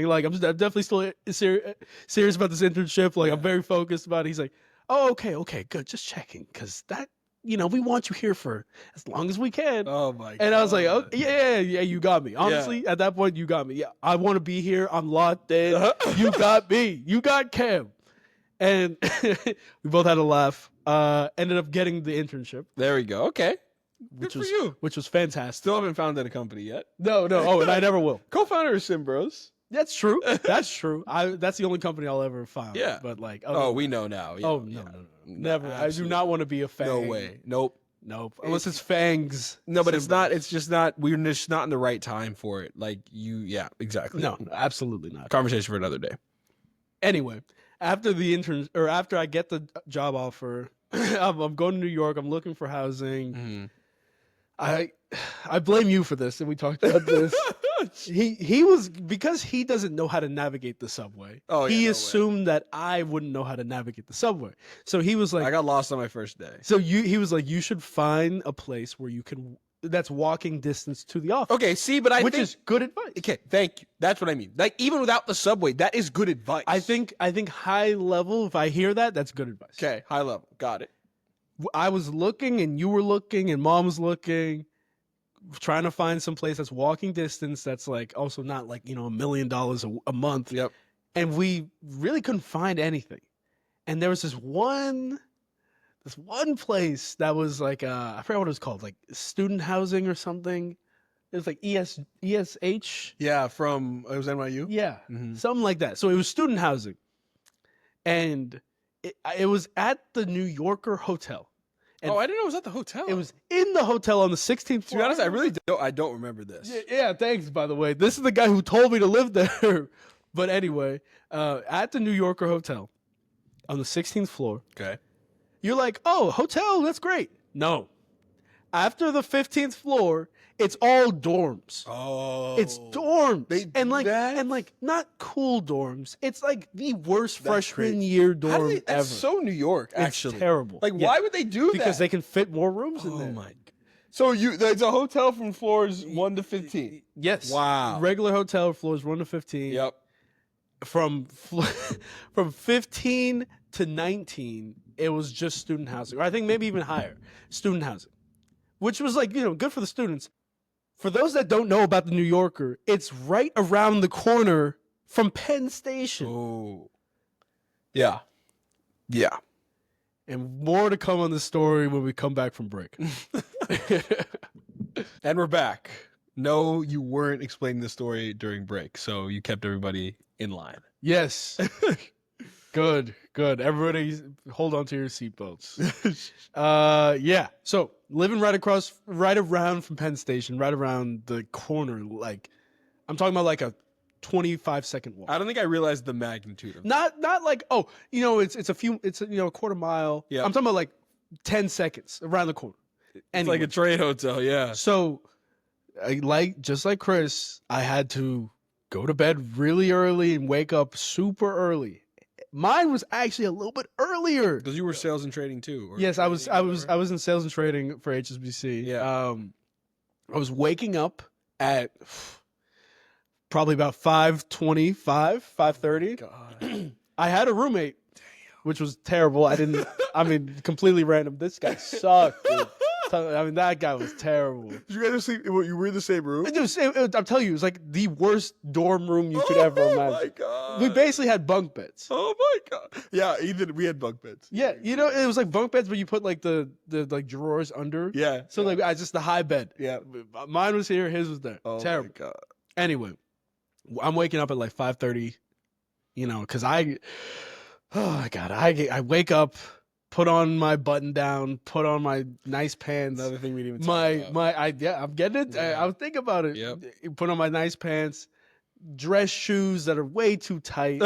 Like, I'm definitely still serious about this internship. Like, I'm very focused about it. He's like, oh, okay, good, just checking, because that, we want you here for as long as we can. Oh my God. And I was like, oh, yeah, you got me. Honestly, at that point, you got me. Yeah, I want to be here. I'm locked in. You got me. You got Cam. And we both had a laugh. Ended up getting the internship. There we go. Okay. Good for you. Which was fantastic. Still haven't founded a company yet. No. Oh, and I never will. Co-founder of SimmBros. That's true. That's true. That's the only company I'll ever found. Yeah. But like, we know now. Yeah, no. Never. Absolutely. I do not want to be a Fang. No way. Nope. Unless it's Fangs. No, but it's not. It's just not. We're just not in the right time for it. Like you. Yeah. Exactly. No, absolutely not. Conversation for another day. Anyway, after I get the job offer, I'm going to New York. I'm looking for housing. Mm-hmm. I blame you for this, and we talked about this. He was, because he doesn't know how to navigate the subway. He assumed that I wouldn't know how to navigate the subway. So he was like, I got lost on my first day. So he was like, you should find a place where you can, that's walking distance to the office. Okay, see, but which is good advice. Okay, thank you. That's what I mean. Like, even without the subway, that is good advice. I think high level, if I hear that, that's good advice. Okay, high level. Got it. I was looking, and you were looking, and Mom was looking, trying to find some place that's walking distance, that's like also not like, $1 million a month. Yep. And we really couldn't find anything. And there was this one place that was like, I forgot what it was called, like student housing or something. It was like ESH. Yeah, it was NYU? Yeah, something like that. So it was student housing. And it was at the New Yorker Hotel. And I didn't know it was at the hotel. It was in the hotel on the 16th floor. To be honest, I don't remember this. Yeah, thanks, by the way. This is the guy who told me to live there. But anyway, at the New Yorker Hotel on the 16th floor. Okay. You're like, oh, hotel, that's great. No. After the 15th floor, it's all dorms. Oh. It's dorms. And not cool dorms. It's like the worst freshman year dorm ever. That's so New York, actually. It's terrible. Like, why would they do that? Because they can fit more rooms in there. Oh my God. So it's a hotel from floors 1 to 15. Yes. Wow. Regular hotel floors 1 to 15. Yep. From 15 to 19, it was just student housing, or I think maybe even higher, student housing, which was like, good for the students. For those that don't know about the New Yorker, it's right around the corner from Penn Station. Oh. Yeah. Yeah. And more to come on the story when we come back from break. And we're back. No, you weren't explaining the story during break, so you kept everybody in line. Yes. Good. Everybody hold on to your seatbelts. Yeah. So living right around from Penn Station, right around the corner, like I'm talking about like a 25-second walk. I don't think I realized the magnitude of it. Not like, it's a quarter mile. Yeah. I'm talking about like 10 seconds around the corner. It's like a train hotel, yeah. So just like Chris, I had to go to bed really early and wake up super early. Mine was actually a little bit earlier because you were sales and trading too. Yes, I was in sales and trading for HSBC. Yeah. I was waking up at probably about 5:25, 5:30. God. I had a roommate, which was terrible. I mean, completely random. This guy sucked, dude. I mean, that guy was terrible. Did you guys sleep? You were in the same room? I'm telling you, it was like the worst dorm room you could ever imagine. Oh my god! We basically had bunk beds. Oh my god! Yeah, we had bunk beds. Yeah, you know, it was like bunk beds, but you put like the like drawers under. Yeah. So like, I just the high bed. Yeah. Mine was here, his was there. Oh Terrible. my god! Anyway, I'm waking up at like 5:30. You know, because I wake up. Put on my button down, put on my nice pants. Another thing we didn't even talk about. I'm getting it. Yeah. I was thinking about it. Yep. Put on my nice pants, dress shoes that are way too tight.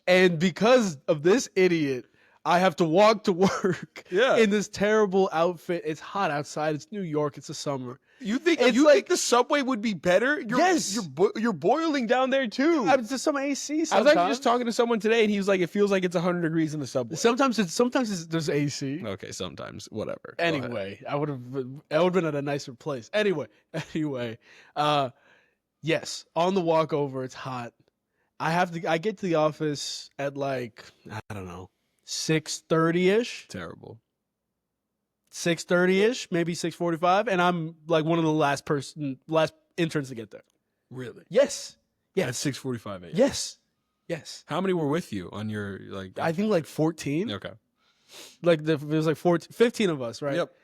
And because of this idiot, I have to walk to work in this terrible outfit. It's hot outside. It's New York. It's the summer. You think think the subway would be better? Yes. You're boiling down there too. There's some AC sometimes. I was actually just talking to someone today, and he was like, "It feels like it's 100 degrees in the subway." Sometimes there's AC. Okay, sometimes whatever. Anyway, I would have been at a nicer place. Anyway, yes, on the walk over, it's hot. I get to the office at like, I don't know, 6:30ish. Terrible. 6:30ish, maybe 6:45, and I'm like one of the last interns to get there. Really? Yes. Yeah, it's 6:45 a.m. Yes. How many were with you on your like? I think like 14. Okay. Like there was like 15 of us, right? Yep.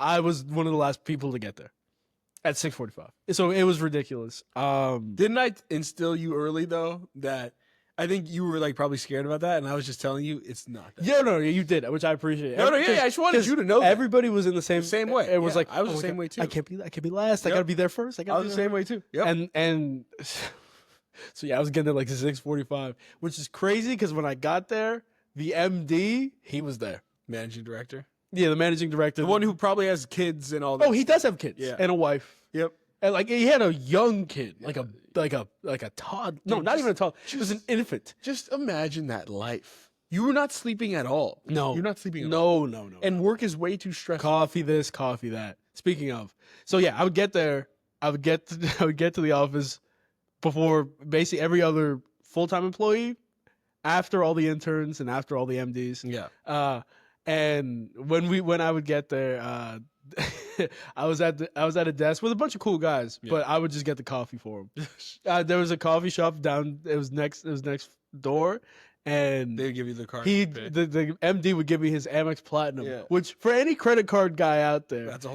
I was one of the last people to get there at 6:45. So it was ridiculous. Didn't I instill you early though that I think you were like probably scared about that, and I was just telling you it's not that. Yeah, no, you did, which I appreciate. No, I just wanted you to know. Everybody was in the same way. It was like I was the same way too. I can't be last. I gotta be there first. I was the same way too. Yep. And so yeah, I was getting there like 6:45, which is crazy because when I got there, the MD he was there, managing director. Yeah, the managing director, the one who probably has kids and all that. Oh, he does have kids and a wife. Yep. And like he had a young kid, like a toddler. No, not even a toddler. She was an infant. Just imagine that life. You were not sleeping at all. No, you're not sleeping at all. No. And work is way too stressful. Coffee this, coffee that. Speaking of, so yeah, I would get there. I would get to the office before basically every other full-time employee, after all the interns and after all the MDs. Yeah. And when I would get there, I was at a desk with a bunch of cool guys, but I would just get the coffee for them. There was a coffee shop down. It was next door, and they would give you the card. The MD would give me his Amex Platinum, which for any credit card guy out there, that's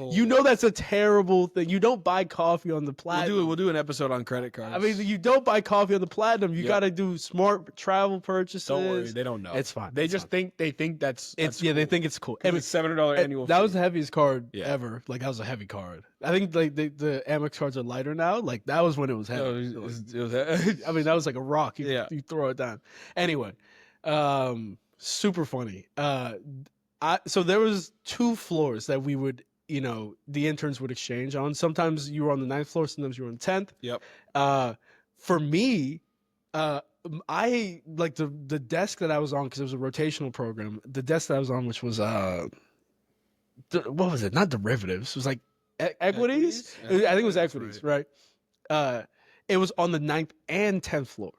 a terrible thing. You don't buy coffee on the Platinum. We'll do an episode on credit cards. I mean, you don't buy coffee on the Platinum. You got to do smart travel purchases. Don't worry, they don't know. It's fine. They think that's cool. They think it's cool. I mean, it's $700 annual. That was the heaviest card ever. Like that was a heavy card. I think like the Amex cards are lighter now. Like that was when it was heavy. No, it was I mean, that was like a rock. You throw it down. Anyway. Super funny. So there was 2 floors that we would, the interns would exchange on. Sometimes you were on the 9th floor, sometimes you were on the 10th. Yep. For me, I like the desk that I was on, because it was a rotational program. The desk that I was on, which was what was it? Not derivatives. It was like equities. I think it was equities, right? It was on the 9th and 10th floor.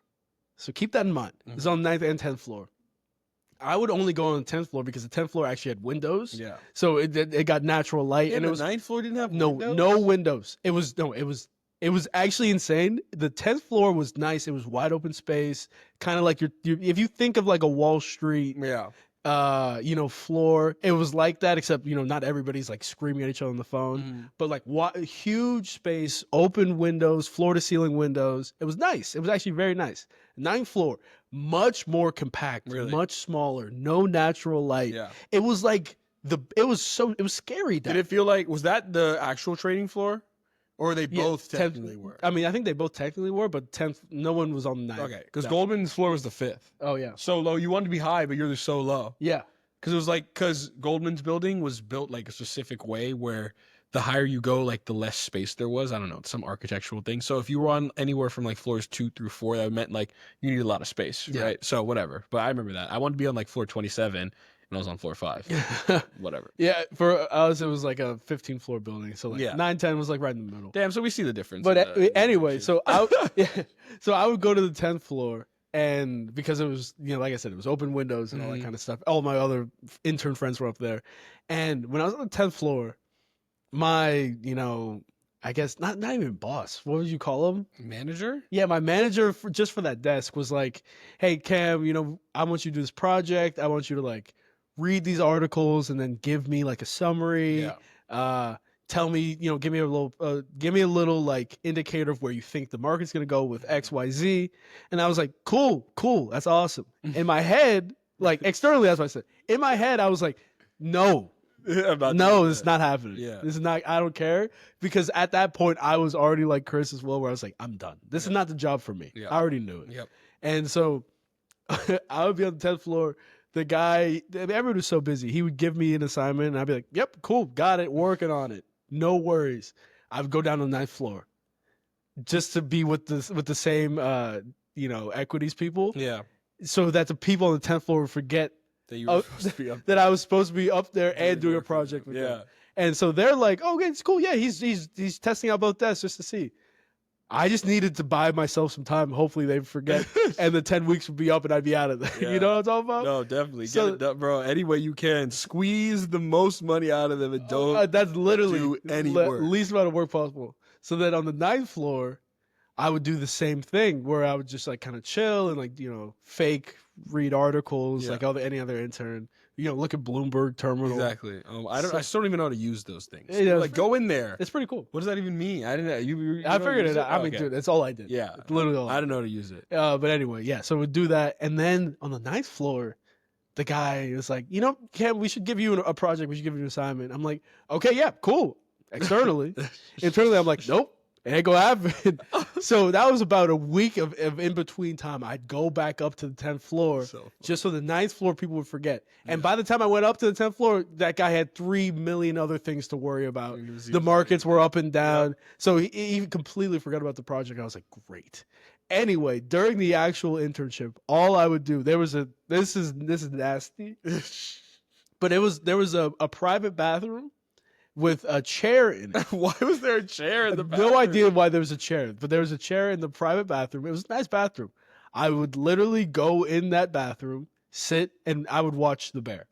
So keep that in mind. Mm-hmm. It's on the 9th and 10th floor. I would only go on the 10th floor because the 10th floor actually had windows. Yeah. So it got natural light. And the 9th floor didn't have windows? No windows. It was actually insane. The 10th floor was nice. It was wide open space. Kind of like if you think of like a Wall Street floor, it was like that, except not everybody's like screaming at each other on the phone, but like huge space, open windows, floor to ceiling windows. It was nice. It was actually very nice. 9th floor, much more compact, much smaller, no natural light. Yeah. It was like it was scary. Did it feel like, was that the actual trading floor? Or they both technically were? I mean, I think they both technically were, but 10th, no one was on the 9th. Okay, because Goldman's floor was the 5th. Oh, yeah. So low. You wanted to be high, but you're just so low. Yeah. Because it was like, Goldman's building was built like a specific way where the higher you go, like the less space there was. I don't know, it's some architectural thing. So if you were on anywhere from like floors 2 through 4, that meant like you need a lot of space, right? So whatever. But I remember that. I wanted to be on like floor 27. And I was on floor 5. Whatever. Yeah, for us, it was like a 15-floor building. So like 9, 10 was like right in the middle. Damn, so we see the difference. But anyway, so I would go to the 10th floor, And because it was, like I said, it was open windows and all that kind of stuff. All my other intern friends were up there. And when I was on the 10th floor, my, I guess not even boss. What would you call him? Manager? Yeah, my manager just for that desk was like, "Hey, Cam, I want you to do this project. I want you to like read these articles and then give me like a summary. Tell me, give me a little like indicator of where you think the market's gonna go with X, Y, Z." And I was like, "Cool, that's awesome." In my head, like externally, that's what I said. In my head, I was like, "No." No, it's not happening. Yeah. This is not, I don't care. Because at that point, I was already like Chris as well, where I was like, I'm done. This is not the job for me. I already knew it. Yep. And so I would be on the 10th floor. The guy, everyone was so busy. He would give me an assignment and I'd be like, yep, cool, got it, working on it. No worries. I would go down to the 9th floor just to be with the same, equities people. Yeah. So that the people on the 10th floor would forget that you were supposed to be up there. that I was supposed to be up there and doing a project with them. And so they're like, "Oh, okay, it's cool. Yeah, he's testing out both desks just to see." I just needed to buy myself some time. Hopefully they forget, and the 10 weeks would be up, and I'd be out of there. Yeah. You know what I'm talking about? No, definitely. Get it done, bro. Any way you can. Squeeze the most money out of them and don't that's literally do any work. Least amount of work possible. So then on the 9th floor, I would do the same thing where I would just like kind of chill and like, fake read articles like any other intern. Look at Bloomberg Terminal. Exactly. I still don't even know how to use those things. Yeah, like go in there. It's pretty cool. What does that even mean? I didn't. I figured it out. I mean, dude, that's all I did. Yeah, it's literally all I didn't know how to use it. But anyway, yeah. So we'd do that, and then on the 9th floor, the guy was like, Cam, we should give you a project. We should give you an assignment. I'm like, okay, yeah, cool. Externally, internally, I'm like, nope. It ain't gonna happen. So that was about a week of in between time. I'd go back up to the 10th floor just so the 9th floor people would forget. And by the time I went up to the 10th floor, that guy had 3 million other things to worry about. The markets were up and down. So he completely forgot about the project. I was like, great. Anyway, during the actual internship, all I would do, this is nasty. But there was a private bathroom with a chair in it. Why was there a chair in the bathroom? No idea why there was a chair, but there was a chair in the private bathroom. It was a nice bathroom. I would literally go in that bathroom, sit, and I would watch The Bear.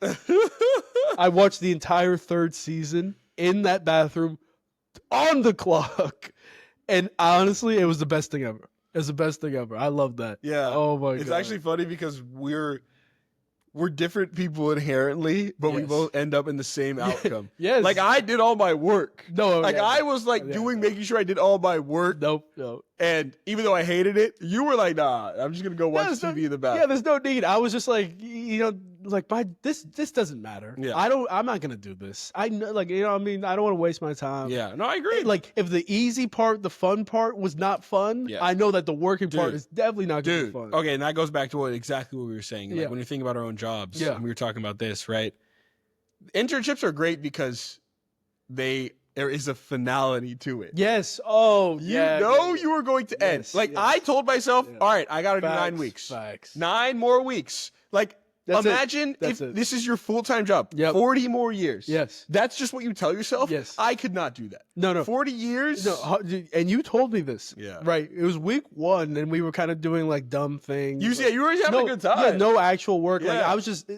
I watched the entire 3rd season in that bathroom on the clock. And honestly, it was the best thing ever. It was the best thing ever. I love that. Yeah. Oh my God. It's actually funny because we're different people inherently, but we both end up in the same outcome. Yes. Like I did all my work. No. Like I was like making sure I did all my work. Nope. And even though I hated it, you were like, nah, I'm just going to go watch TV in the bathroom. Yeah, there's no need. I was just like, this doesn't matter. Yeah. I'm not going to do this. I know, I don't want to waste my time. Yeah. No, I agree. Like if the easy part, the fun part was not fun, I know that the working part is definitely not going to be fun. Okay. And that goes back to exactly what we were saying. Like when you think about our own jobs, and we were talking about this, right? Internships are great because there is a finality to it. Yes. Oh, you were going to end. Like I told myself, all right, I got to do 9 weeks. Facts. 9 more weeks. Like imagine if this is your full-time job. 40 more years. Yes. That's just what you tell yourself? Yes. I could not do that. No. 40 years? No, and you told me this. Yeah. Right. It was week 1 and we were kind of doing like dumb things. You were having a good time. Yeah, no actual work. Yeah. Like I was just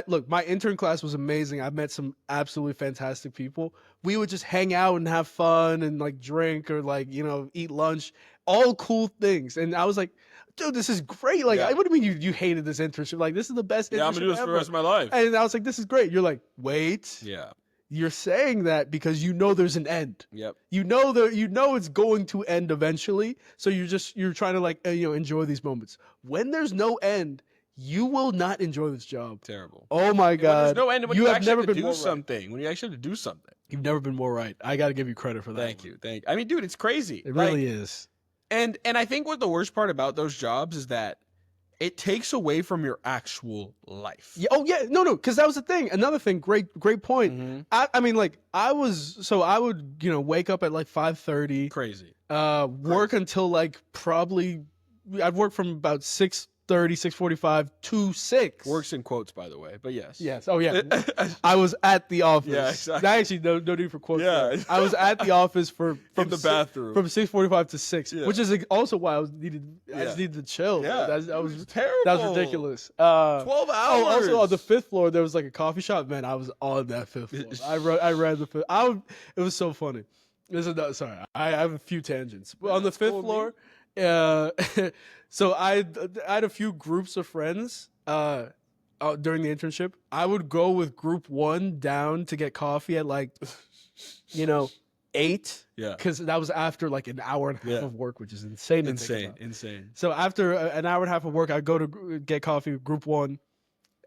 look, my intern class was amazing. I met some absolutely fantastic people. We would just hang out and have fun and like drink or like, eat lunch. All cool things. And I was like, dude, this is great. Like, what do you mean you hated this internship? Like, this is the best internship I'm going to do this for the rest of my life. And I was like, this is great. You're like, wait. Yeah. You're saying that because there's an end. Yep. It's going to end eventually. So you're trying to like, enjoy these moments. When there's no end, you will not enjoy this job. Terrible. Oh my God. When there's no end, when you actually never have to been do something. Right. When you actually have to do something. You've never been more right. I got to give you credit for that. Thank you. I mean, dude, it's crazy. It really is. And I think what the worst part about those jobs is that it takes away from your actual life. Yeah, no, because that was the thing. Another thing, great point. Mm-hmm. I mean, like I would, wake up at like 5:30. Crazy. Work until like probably I'd work from about 6:30 6:30, 6:45 to 6. Works in quotes, by the way, but yes. Yes. Oh, yeah. I was at the office. Yeah, exactly. Actually, no need for quotes. Yeah. there. I was at the office from the bathroom. from 6:45 to 6, Yeah. which is also why I just needed to chill. Yeah. That was terrible. That was ridiculous. 12 hours. Oh, also on the 5th floor there was like a coffee shop. Man, I was on that 5th floor. I ran the 5th. It was so funny. Sorry, I have a few tangents. But on the 5th floor, so I had a few groups of friends during the internship. I would go with group 1 down to get coffee at 8. Yeah. Because that was after like an hour and a half of work, which is insane. Insane. So after an hour and a half of work, I'd go to get coffee with group 1.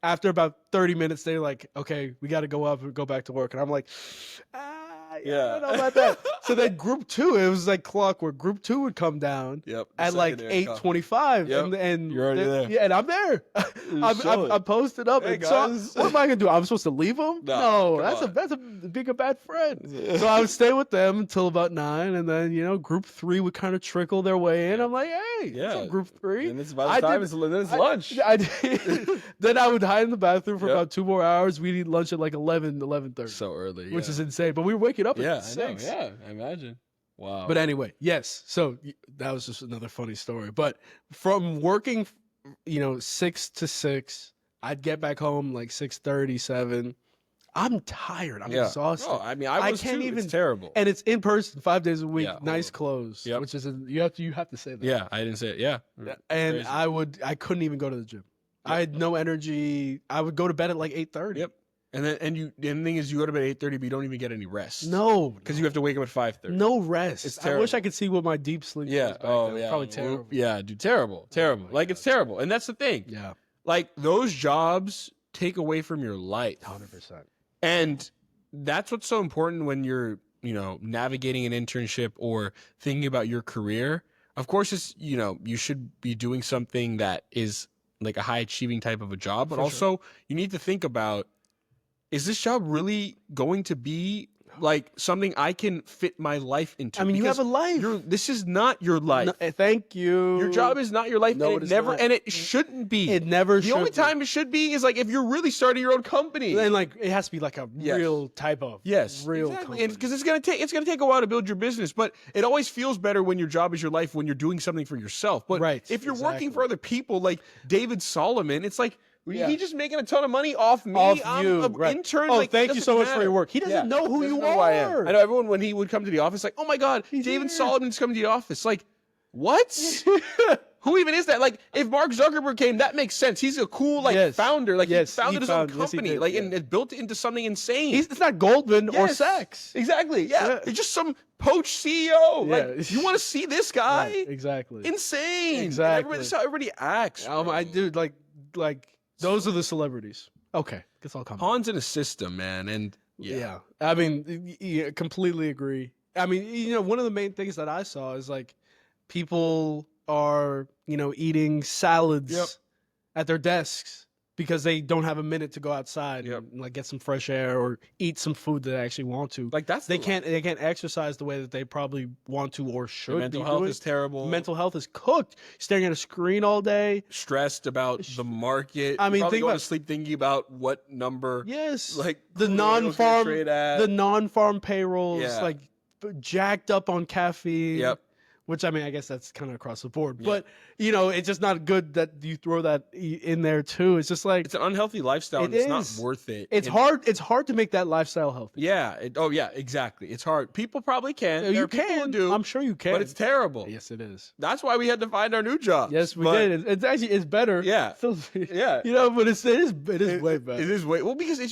After about 30 minutes, they're like, okay, we got to go up and go back to work. And I'm like, I don't know about that. So then group 2, it was like clockwork. Group 2 would come down at like 8:25. Yep. And you're already there. Yeah, and I'm there. I'm posted up. Hey, and so what am I going to do? I'm supposed to leave them? No, that's being a bad friend. So I would stay with them until about 9. And then, group 3 would kind of trickle their way in. I'm like, hey, what's up, group 3? And it's by the time it's lunch. I did. Then I would hide in the bathroom for about 2 more hours. We'd eat lunch at like 11:30. So early. Which is insane. But we were waking up at 6. I know. Yeah, I imagine. Wow. But anyway, yes. So that was just another funny story. But from working, 6 to 6, I'd get back home like 6:30, 7. I'm tired. I'm exhausted. Oh, I mean, I can't even. It's terrible. And it's in person, 5 days a week. Yeah, nice clothes. Yep. Which is you have to say that. Yeah, I didn't say it. Yeah. And crazy. I couldn't even go to the gym. Yep. I had no energy. I would go to bed at like 8:30. Yep. And the thing is, you go to bed at 8:30, but you don't even get any rest. No, because you have to wake up at 5:30. No rest. It's terrible. I wish I could see what my deep sleep. Yeah. Was back then. Yeah. Probably terrible. Yeah, dude. Terrible. Like it's terrible, and that's the thing. Yeah. Like those jobs take away from your life. 100%. And that's what's so important when you're, navigating an internship or thinking about your career. Of course, it's, you should be doing something that is like a high achieving type of a job, but also you need to think about, is this job really going to be like something I can fit my life into? I mean, you have a life. This is not your life. No, thank you. Your job is not your life. No, and it shouldn't be. It never The should only be. time it should be is like if you're really starting your own company. And like it has to be like a real type of real company. Because it's gonna take a while to build your business, but it always feels better when your job is your life, when you're doing something for yourself. But if you're working for other people, like David Solomon, it's like he's just making a ton of money off me. I'm an intern. Oh, thank you so much for your work. He doesn't know who you are. I know everyone when he would come to the office, like, oh my God, David Solomon's coming to the office. Like, what? Who even is that? Like, if Mark Zuckerberg came, that makes sense. He's a cool founder. Like, he founded his own company. And it built it into something insane. It's not Goldman or Sachs. Exactly. Yeah. It's just some poached CEO. Like, you want to see this guy? Right. Exactly. Insane. Exactly. That's how everybody acts. I do like those are the celebrities. Okay, guess I'll come. Han's in a system, man, and I mean, completely agree. I mean, one of the main things that I saw is like people are eating salads at their desks because they don't have a minute to go outside and like get some fresh air or eat some food that they actually want to. Like they can't exercise the way that they probably want to or should. Mental health is terrible. Mental health is cooked. Staring at a screen all day. Stressed about the market. I mean, probably think going about to sleep thinking about what number. Yes. Like the non-farm payrolls. Yeah. Like jacked up on caffeine. Yep. Which, I mean, I guess that's kind of across the board. Yeah. But, it's just not good that you throw that in there, too. It's just like... It's an unhealthy lifestyle, and it's not worth it. It's hard to make that lifestyle healthy. Yeah. Exactly. It's hard. People probably can. You can. I'm sure you can. But it's terrible. Yes, it is. That's why we had to find our new job. Yes, we did. It's better. Yeah. Yeah. But it is way better. It is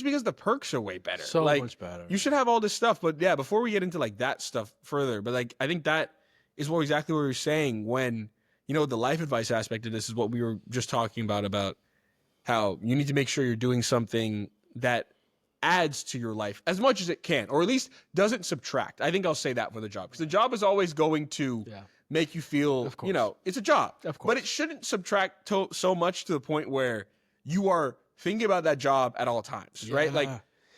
because the perks are way better. So much better. You should have all this stuff. But, yeah, before we get into, like, that stuff further, but, like, I think that is exactly what we were saying when, the life advice aspect of this is what we were just talking about how you need to make sure you're doing something that adds to your life as much as it can, or at least doesn't subtract. I think I'll say that for the job, because the job is always going to make you feel, it's a job, of course, but it shouldn't subtract so much to the point where you are thinking about that job at all times, right? Like,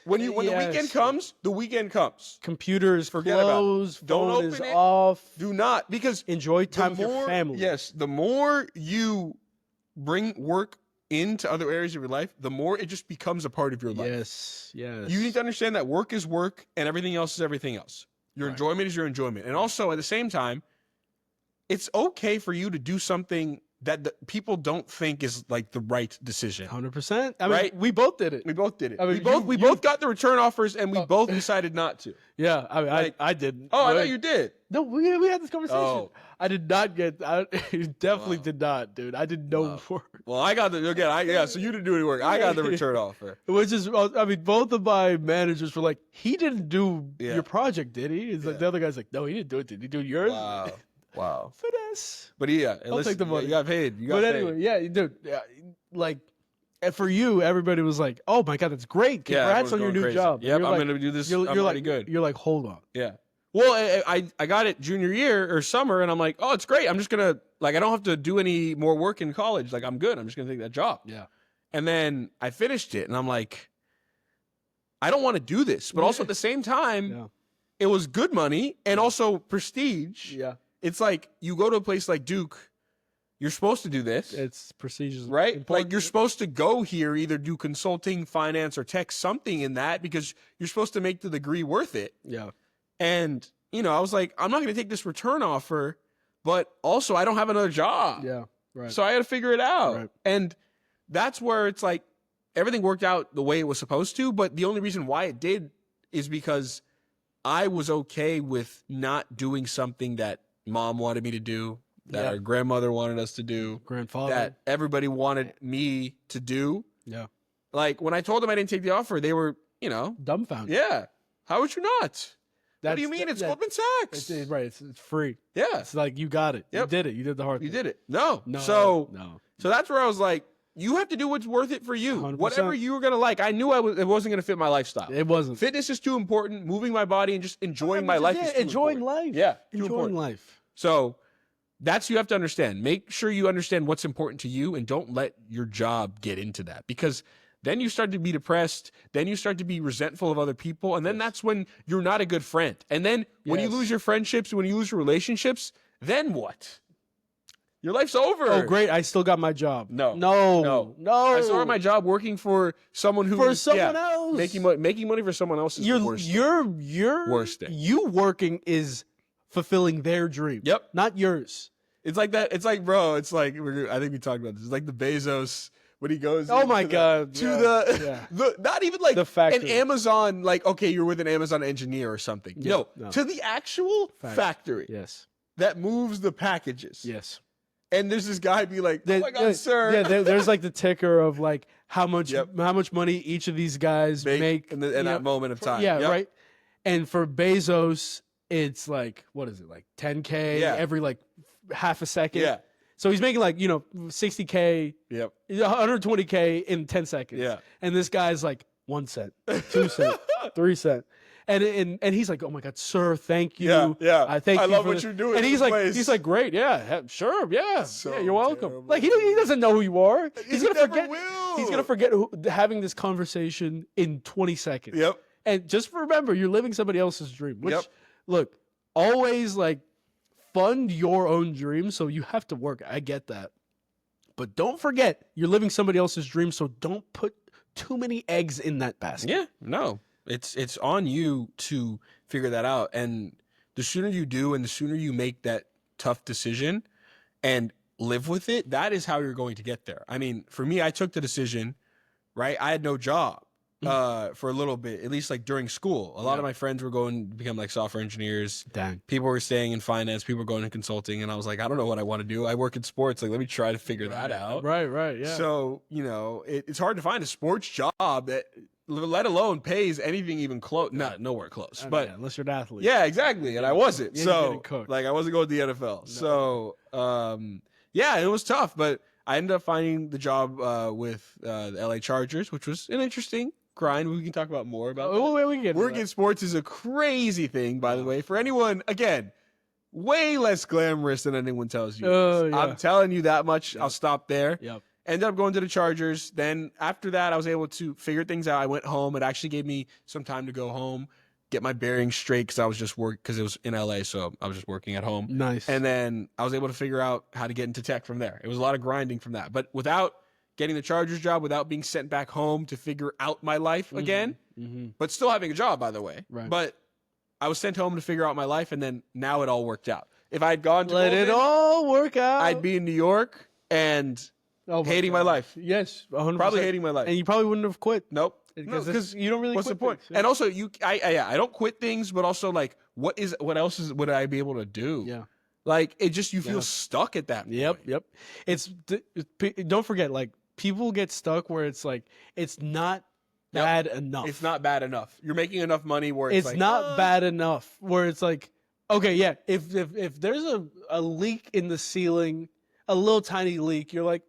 when the weekend comes, the weekend comes. Computers closed, don't phone open is it. off. Do not, because enjoy time with your family. Yes, the more you bring work into other areas of your life, the more it just becomes a part of your life. Yes. You need to understand that work is work and everything else is everything else. Your enjoyment is your enjoyment. And also at the same time, it's okay for you to do something that the people don't think is like the right decision. 100%. I mean, we both did it. We both did it. I mean, we both got the return offers and we both decided not to. Yeah. I mean, I didn't. Oh, I thought you did. No, we had this conversation. Oh. I did not get. I definitely did not, dude. I did no work. Well, I got the again. So you didn't do any work. I got the return offer. Which is, I mean, both of my managers were like, "He didn't do your project, did he?" It's like the other guy's like, "No, he didn't do it. Did he do yours?" Wow. Finesse. But yeah, I'll take the money. You got paid. Anyway, yeah, dude. Yeah, like, and for you, everybody was like, "Oh my god, that's great! Congrats on your new job." Yep, I'm like, gonna do this. You're I'm like, good. You're like, hold on. Yeah. Well, I got it junior year or summer, and I'm like, oh, it's great. I'm just gonna I don't have to do any more work in college. Like, I'm good. I'm just gonna take that job. Yeah. And then I finished it, and I'm like, I don't want to do this, but also at the same time, it was good money and also prestige. Yeah. It's like you go to a place like Duke, you're supposed to do this. It's prestigious, right? Important. Like you're supposed to go here, either do consulting, finance, or tech, something in that, because you're supposed to make the degree worth it. Yeah. And, I was like, I'm not going to take this return offer, but also I don't have another job. Yeah. Right. So I got to figure it out. Right. And that's where it's like everything worked out the way it was supposed to. But the only reason why it did is because I was okay with not doing something that mom wanted me to do, that our grandmother wanted us to do, grandfather, that everybody wanted me to do. Yeah. Like when I told them I didn't take the offer, they were, dumbfounded. Yeah. How would you not? What do you mean? It's Goldman Sachs. It's free. Yeah. It's like, you got it. Yep. You did it. You did the hard thing. You did it. No. So that's where I was like, you have to do what's worth it for you. 100%. Whatever you were going to like. I knew it wasn't going to fit my lifestyle. It wasn't. Fitness is too important. Moving my body and just enjoying my life is too enjoying important. life. Yeah. Enjoying life. So that's you have to understand. Make sure you understand what's important to you and don't let your job get into that, because then you start to be depressed. Then you start to be resentful of other people. And then that's when you're not a good friend. And then when you lose your friendships, when you lose your relationships, then what? Your life's over. Oh, great. I still got my job. No. I started my job working for someone who else. making money for someone else is the worst thing. Worst thing. You working is fulfilling their dream. Yep. Not yours. It's like that. It's like, bro, it's like, I think we talked about this. It's like the Bezos when he goes. Oh my God. The not even like the factory. An Amazon, like, okay, you're with an Amazon engineer or something. Yeah, no, to the actual factory. Yes. That moves the packages. Yes. And there's this guy be like, oh my God, sir. Yeah, there's like the ticker of like how much money each of these guys make in that moment of time. Yeah, right. And for Bezos, it's like, what is it, like 10K every like half a second? Yeah. So he's making like, 60K, 120K in 10 seconds. Yeah. And this guy's like 1 cent, 2 cent, 3 cent. And he's like, oh my God, sir, thank you. Yeah. I thank you. I love what you're doing. And he's like, great, sure, yeah, you're welcome. Terrible. Like he doesn't know who you are. He's gonna forget. He's gonna forget having this conversation in 20 seconds. Yep. And just remember, you're living somebody else's dream. Which, look, always like fund your own dream. So you have to work. I get that, but don't forget you're living somebody else's dream. So don't put too many eggs in that basket. Yeah. No. It's on you to figure that out. And the sooner you do and the sooner you make that tough decision and live with it, that is how you're going to get there. I mean, for me, I took the decision, right? I had no job for a little bit, at least like during school. A lot of my friends were going to become like software engineers. Dang. People were staying in finance. People were going to consulting. And I was like, I don't know what I want to do. I work in sports. Like, let me try to figure that out. Right. Yeah. So, it's hard to find a sports job that, let alone pays anything even close. Nowhere close. But unless you're an athlete. Yeah, exactly. And I wasn't. So like I wasn't going to the NFL. No. So it was tough. But I ended up finding the job with the LA Chargers, which was an interesting grind. We can talk about more about that. Working in sports is a crazy thing, by the way. For anyone, again, way less glamorous than anyone tells you. I'm telling you that much. I'll stop there. Yep. Ended up going to the Chargers. Then after that, I was able to figure things out. I went home. It actually gave me some time to go home, get my bearings straight because I was just because it was in LA, so I was just working at home. Nice. And then I was able to figure out how to get into tech from there. It was a lot of grinding from that, but without getting the Chargers job, without being sent back home to figure out my life again, but still having a job, by the way. Right. But I was sent home to figure out my life, and then now it all worked out. If I had gone to Let it Goldman, all work out. I'd be in New York and hating my life. Yes, 100%. Probably hating my life. And you probably wouldn't have quit. Nope. Because you don't really. What's quit the point? things, yeah. And also, I don't quit things, but also like, what else would I be able to do? Yeah. Like you feel stuck at that point. Yep. Don't forget, like, people get stuck where it's like it's not bad enough. It's not bad enough. You're making enough money where it's like, not bad enough where it's like, okay, yeah, if there's a leak in the ceiling, a little tiny leak, you're like,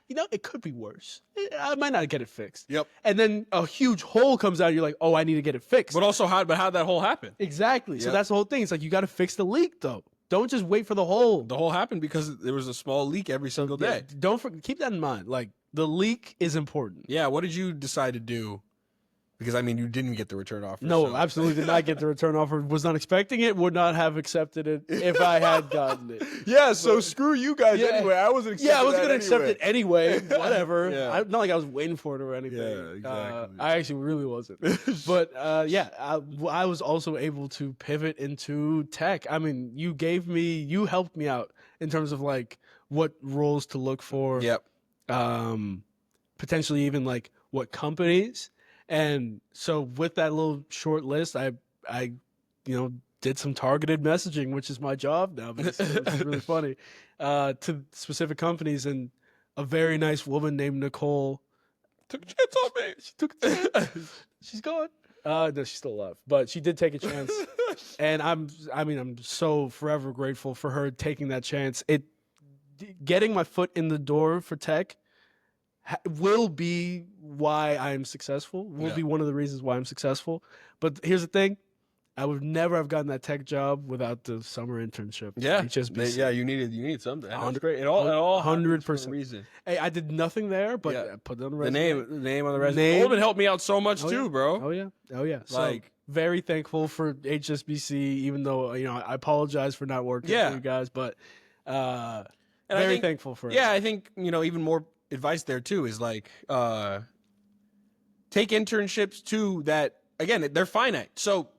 it could be worse. I might not get it fixed. Yep. And then a huge hole comes out, you're like, oh, I need to get it fixed. But also, how'd that hole happen? Exactly. Yep. So that's the whole thing. It's like, you got to fix the leak, though. Don't just wait for the hole. The hole happened because there was a small leak every single day. Keep that in mind. Like, the leak is important. Yeah. What did you decide to do? Because, I mean, you didn't get the return offer. No, so. absolutely did not get the return offer. Was not expecting it. Would not have accepted it if I had gotten it. Yeah, so screw you guys anyway. I wasn't accepting it. Yeah, I was going to accept it anyway. Whatever. Yeah. Not like I was waiting for it or anything. Yeah, exactly. I actually really wasn't. But, I was also able to pivot into tech. I mean, you helped me out in terms of, like, what roles to look for. Yep. Potentially even, like, what companies. And so with that little short list, I did some targeted messaging, which is my job now, but it's really funny, to specific companies. And a very nice woman named Nicole took a chance on me. She took a chance. She's gone. No, she's still alive, but she did take a chance. And I'm so forever grateful for her taking that chance. Getting my foot in the door for tech will be why I'm successful, will be one of the reasons why I'm successful. But here's the thing. I would never have gotten that tech job without the summer internship. Yeah. HSBC. Yeah, you needed something. That's great. It all 100% reason. Hey, I did nothing there, but I put it on the resume. The name on the resume. Goldman helped me out so much too, bro. Oh yeah. So, very thankful for HSBC, even though I apologize for not working for you guys, but very thankful for it. Yeah, I think even more advice there too is like take internships too that again they're finite. So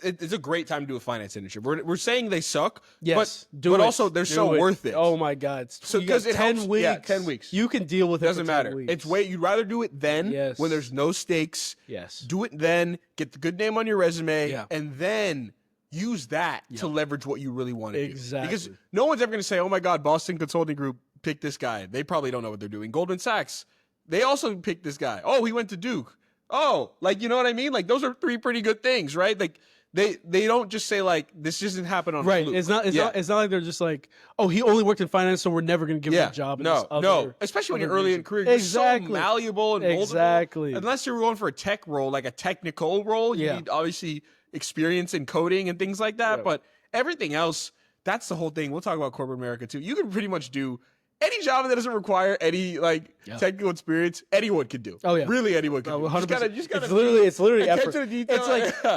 it's a great time to do a finance internship. We're saying they suck, yes, but also they're so worth it. Oh my god! So because it 10 helps, weeks, yeah, 10 weeks. You can deal with it. Doesn't matter. It's you'd rather do it then when there's no stakes. Yes. Do it then. Get the good name on your resume, and then use that to leverage what you really want to do. Exactly. Because no one's ever going to say, "Oh my God, Boston Consulting Group picked this guy." They probably don't know what they're doing. Goldman Sachs, they also picked this guy. Oh, he went to Duke. Oh, like you know what I mean? Like those are three pretty good things, right? Like. They don't just say like this doesn't happen on right. fluke. It's not like they're just like, oh, he only worked in finance, so we're never going to give him a job. No. Especially when you're early in career, you're so malleable and moldable. Exactly. Unless you're going for a tech role, like a technical role, you need obviously experience in coding and things like that. Yeah. But everything else, that's the whole thing. We'll talk about corporate America too. You can pretty much do any job that doesn't require any technical experience, anyone can do. Oh yeah, really anyone can. Do. You just gotta. It's literally effort. To the detail.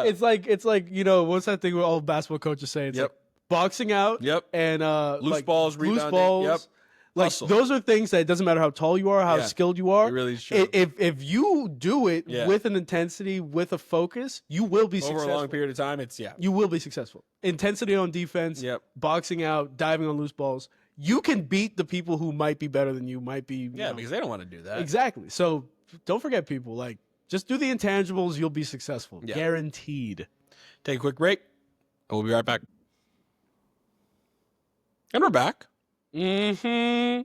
It's like what's that thing where all basketball coaches say? It's like boxing out. Yep. And loose balls, rebounding. Loose balls. Yep. Like Hustle. Those are things that it doesn't matter how tall you are, how skilled you are. It really is true. If you do it with an intensity, with a focus, you will be successful. Over a long period of time, you will be successful. Intensity on defense. Yep. Boxing out, diving on loose balls. You can beat the people who might be better than you, because they don't want to do that. Exactly. So don't forget, people. Like, just do the intangibles. You'll be successful. Yeah. Guaranteed. Take a quick break, and we'll be right back. And we're back. Mm-hmm.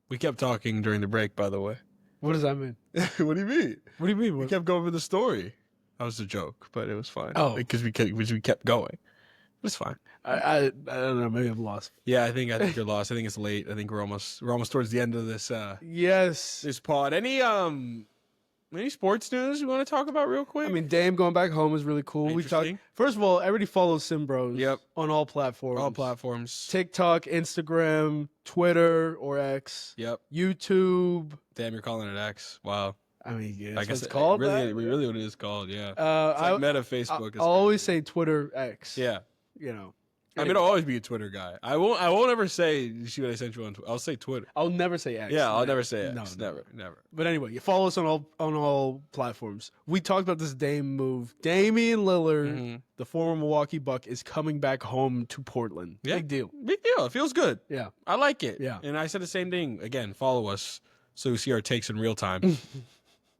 We kept talking during the break, by the way. What does that mean? What do you mean? What do you mean? We kept going with the story. That was a joke, but it was fine. Oh. Because we kept going. It was fine. I don't know. Maybe I'm lost. Yeah, I think you're lost. I think it's late. I think we're almost towards the end of this. This pod. Any sports news you want to talk about real quick? I mean, Dame going back home is really cool. We talked. First of all, everybody follows SimmBros. Yep. On all platforms. All platforms. TikTok, Instagram, Twitter or X. Yep. YouTube. Damn, you're calling it X. Wow. I mean, yeah, I that's guess what it's called. Really, that? really what it is called. Yeah. It's I, like Meta, Facebook. I'll always say Twitter X. Yeah. You know. I mean, I'll always be a Twitter guy. I won't ever say, see what I sent you on Twitter. I'll say Twitter. I'll never say X. Yeah, I'll never say X. No. Never. But anyway, you follow us on all platforms. We talked about this Dame move. Damian Lillard, the former Milwaukee Buck, is coming back home to Portland. Yeah. Big deal. Big deal. It feels good. Yeah. I like it. Yeah. And I said the same thing. Again, follow us so you see our takes in real time.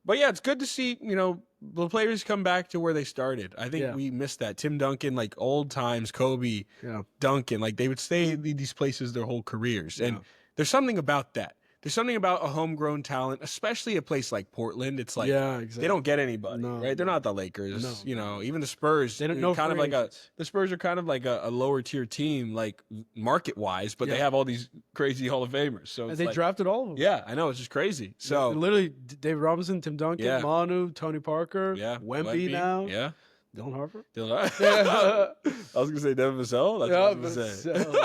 But yeah, it's good to see, the players come back to where they started. I think we missed that. Tim Duncan, like old times, Kobe, Duncan, like they would stay in these places their whole careers. And there's something about that. There's something about a homegrown talent, especially a place like Portland. It's like they don't get anybody, right? They're not the Lakers, even the Spurs. They don't know kind of like the Spurs are kind of like a lower tier team, like market wise, but they have all these crazy Hall of Famers. So they drafted all of them. Yeah, I know, it's just crazy. So literally, David Robinson, Tim Duncan, Manu, Tony Parker, Wemby now, Dylan Harper. I was gonna say Devin Vassell. That's what I was gonna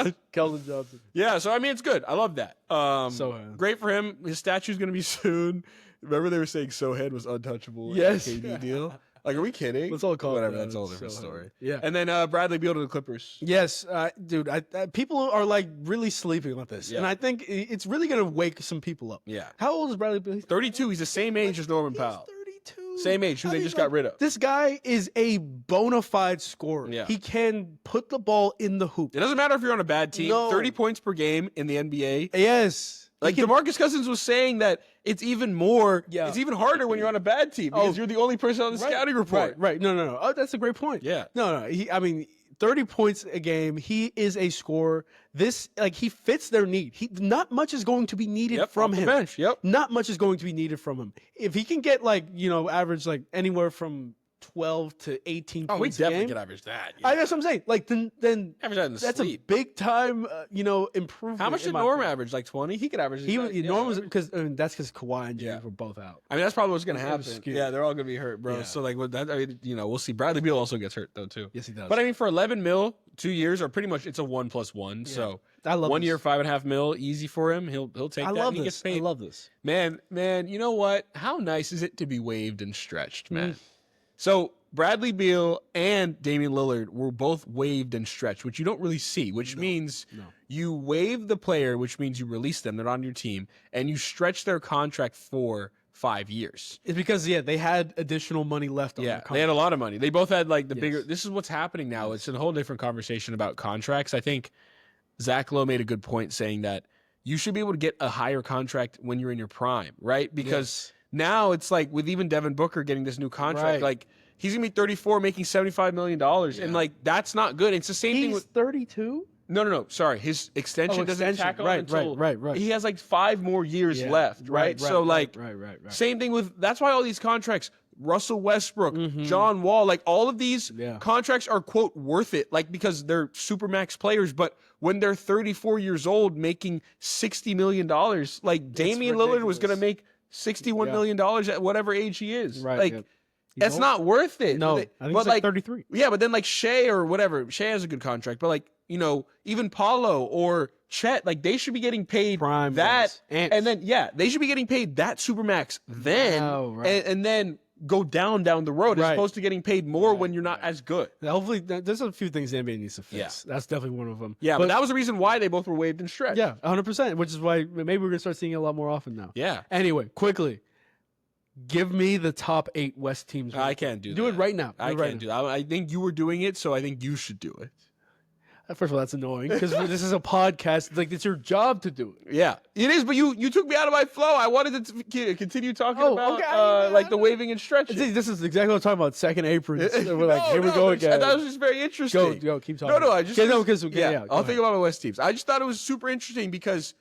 say. Keldon Johnson. Yeah, so I mean, it's good. I love that. Sohan. Great for him. His statue's gonna be soon. Remember they were saying Sohan was untouchable. Yes. KD deal. Like, are we kidding? Let's all call whatever. it That's a whole different story. Yeah. And then Bradley Beal to the Clippers. Yes, dude. People are like really sleeping on this, and I think it's really gonna wake some people up. Yeah. How old is Bradley Beal? 32. He's the same age as Norman Powell. 32. Same age, who they just got rid of. This guy is a bona fide scorer. Yeah. He can put the ball in the hoop. It doesn't matter if you're on a bad team. No. 30 points per game in the NBA. Yes. Like DeMarcus Cousins was saying that it's even more, it's even harder when you're on a bad team because you're the only person on the scouting report. Right. No. Oh, that's a great point. Yeah. No. 30 points a game. He is a scorer. He fits their need. Not much is going to be needed from him. Bench. Not much is going to be needed from him. If he can get average anywhere from 12 to 18 points a game. Oh, we definitely could average that. That's what I'm saying. Then average that in the that's sleep. a big time, improvement. How much did Norm average? Like 20? He could average. Norm was because that's because Kawhi and James were both out. I mean, that's probably what's going to happen. Skewed. Yeah, they're all going to be hurt, bro. Yeah. So with that, we'll see. Bradley Beal also gets hurt though too. Yes, he does. But I mean, for 11 mil, 2 years, or pretty much it's a 1+1. Yeah. So I love 1 this. year, 5.5 mil, easy for him. He'll take that. And he gets paid. I love this. Man, you know what? How nice is it to be waived and stretched, man? So Bradley Beal and Damian Lillard were both waived and stretched, which you don't really see, which means you waive the player, which means you release them. They're not on your team, and you stretch their contract for 5 years. It's because they had additional money left on the contract. They had a lot of money. They both had the bigger. This is what's happening now. It's a whole different conversation about contracts. I think Zach Lowe made a good point saying that you should be able to get a higher contract when you're in your prime, right? Because now it's like with even Devin Booker getting this new contract, like he's gonna be 34, making $75 million, and that's not good. It's the same thing with 32. No. Sorry, his extension doesn't tackle until right. He has 5 more years left, right? So right. Same thing with that's why all these contracts. Russell Westbrook, John Wall, all of these contracts are quote worth it, because they're supermax players. But when they're 34 years old, making $60 million, Damian Lillard was going to make $61 million at whatever age he is. Right. That's not worth it. No, I think it's 33. Yeah, but then Shea or whatever, Shea has a good contract, but even Paulo or Chet, they should be getting paid prime that, and then they should be getting paid that supermax then, and then go down the road as opposed to getting paid more when you're not as good. Hopefully, there's a few things the NBA needs to fix. That's definitely one of them. Yeah, but that was the reason why they both were waived and stretched. Yeah, 100%, which is why maybe we're going to start seeing it a lot more often now. Yeah. Anyway, quickly, give me the top 8 West teams. I can't do that. Do it right now. I can't do that. I think you were doing it, so I think you should do it. First of all, that's annoying because this is a podcast. It's your job to do it. Yeah, it is. But you took me out of my flow. I wanted to continue talking about the waving and stretching. This is exactly what I'm talking about. Second aprons. We're here we go again. That was just very interesting. Go, keep talking. No, I just I'll think about my West teams. I just thought it was super interesting because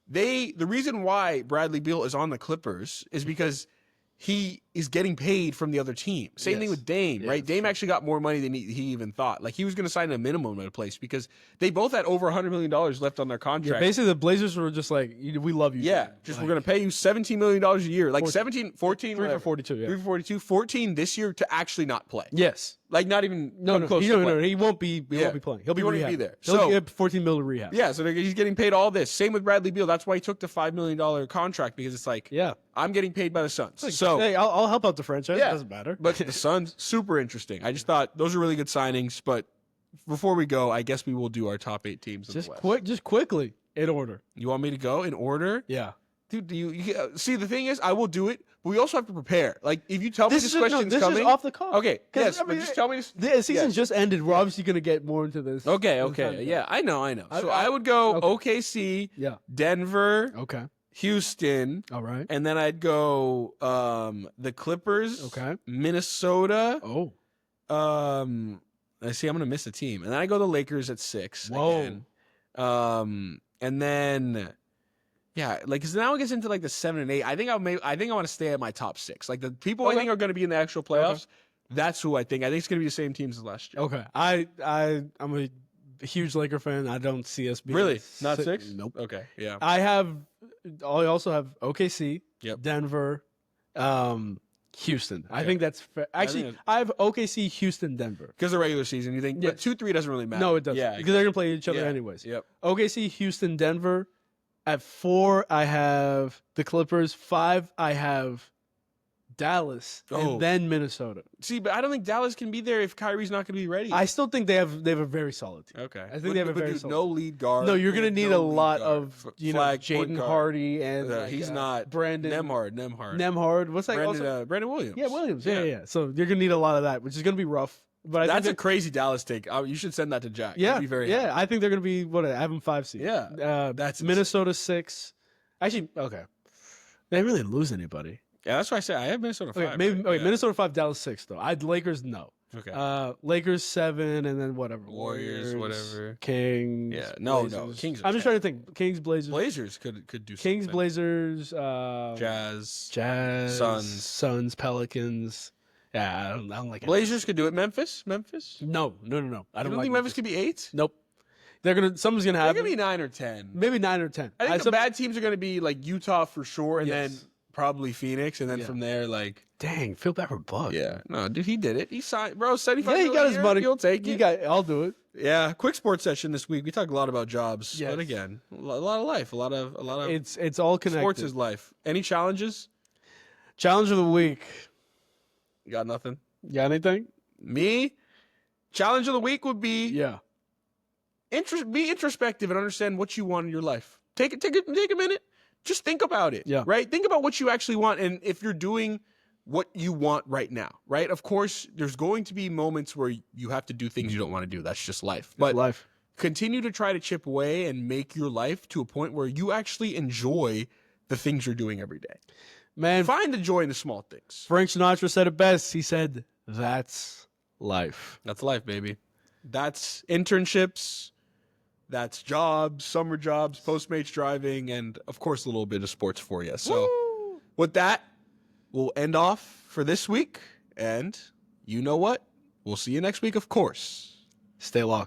the reason why Bradley Beal is on the Clippers is because he is getting paid from the other team. Same thing with Dame, right? Dame actually got more money than he even thought. Like, he was going to sign a minimum at a place because they both had over $100 million left on their contract. Yeah, basically, the Blazers were just like, we love you. Yeah, we're going to pay you $17 million a year. Like 14, 3 for 42, yeah. 3 for 42, 14 this year to actually not play. Yes. Like, not even close he, to play. he won't be playing. He'll be won't rehab. be there. He'll So, get $14 million rehab. Yeah, so he's getting paid all this. Same with Bradley Beal. That's why he took the $5 million contract, because it's like, I'm getting paid by the Suns. Like, so hey, I'll help out the franchise. It doesn't matter. But the Suns, super interesting. I just thought those are really good signings. But before we go, I guess we will do our top 8 teams in the West. Just quickly, in order. You want me to go in order? Yeah. Dude, do you see, the thing is, I will do it, but we also have to prepare. Like, if you tell me this question's this coming. Is off the cuff. Okay, yes, I mean, but just tell me. The season just ended. We're obviously going to get more into this. Okay. Yeah, I know. So I would go OKC, Denver, Houston. All right. And then I'd go the Clippers, Minnesota. I see I'm going to miss a team. And then I go the Lakers at 6 again. And then like, cuz now it gets into like the 7 and 8. I think I want to stay at my top 6. Like, the people I think are going to be in the actual playoffs. That's who I think. I think it's going to be the same teams as last year. Okay. I'm a huge Laker fan. I don't see us being really not 6. Nope. Okay. Yeah. I also have OKC, Denver, Houston. I think that's fair. Actually, I have OKC, Houston, Denver. Because the regular season, you think? But 2-3 doesn't really matter. No, it doesn't. Yeah, because they're gonna play each other anyways. Yep. OKC, Houston, Denver. At 4, I have the Clippers. 5, I have Dallas, and then Minnesota. See, but I don't think Dallas can be there if Kyrie's not going to be ready. I still think they have a very solid team. Okay. I think they have a very solid no lead guard. No, you're going to need a lot of, Flag, Jaden Hardy and he's not Brandon Nemhard. What's that? Brandon Williams. Yeah, Williams. Yeah. So you're going to need a lot of that, which is going to be rough. But that's a crazy Dallas take. You should send that to Jack. Yeah, He'd be very happy. I think they're going to be I have them 5 seed. Yeah, that's Minnesota 6. Actually, okay, they didn't really lose anybody. Yeah, that's why I said I have Minnesota 5. Minnesota 5, Dallas 6 though. I'd Lakers no. Okay. Lakers 7, and then whatever. Warriors, whatever. Kings. Yeah, no, Blazers. Kings. I'm just trying to think. Kings, Blazers. Blazers could do Kings, something. Blazers. Jazz, Suns, Pelicans. Yeah, I don't like it. Blazers could do it. Memphis. No. I don't think Memphis could be 8. Nope. Something's gonna happen. They're gonna be 9 or 10. Maybe 9 or 10. I think the bad teams are gonna be like Utah for sure, and then probably Phoenix, and then Yeah. from there, like, dang, feel bad for Bug. yeah, no, dude, he did it. He signed, bro, 75. Yeah, he got his money. You'll take it. I'll do it. Yeah, quick sports session this week. We talk a lot about jobs, Yes. but again, a lot of life, a lot of. It's all connected. Sports is life. Any challenges? Challenge of the week. You got nothing? You got anything? Me? Challenge of the week would be be introspective and understand what you want in your life. Take a minute. Just think about it. Yeah. Right? Think about what you actually want, and if you're doing what you want right now, right? Of course, there's going to be moments where you have to do things you don't want to do. That's just life. But life. Continue to try to chip away and make your life to a point where you actually enjoy the things you're doing every day. Man, find the joy in the small things. Frank Sinatra said it best. He said, "That's life." That's life, baby. That's internships. That's jobs, summer jobs, Postmates driving, and of course a little bit of sports for you. So with that, we'll end off for this week. And you know what? We'll see you next week, of course. Stay locked.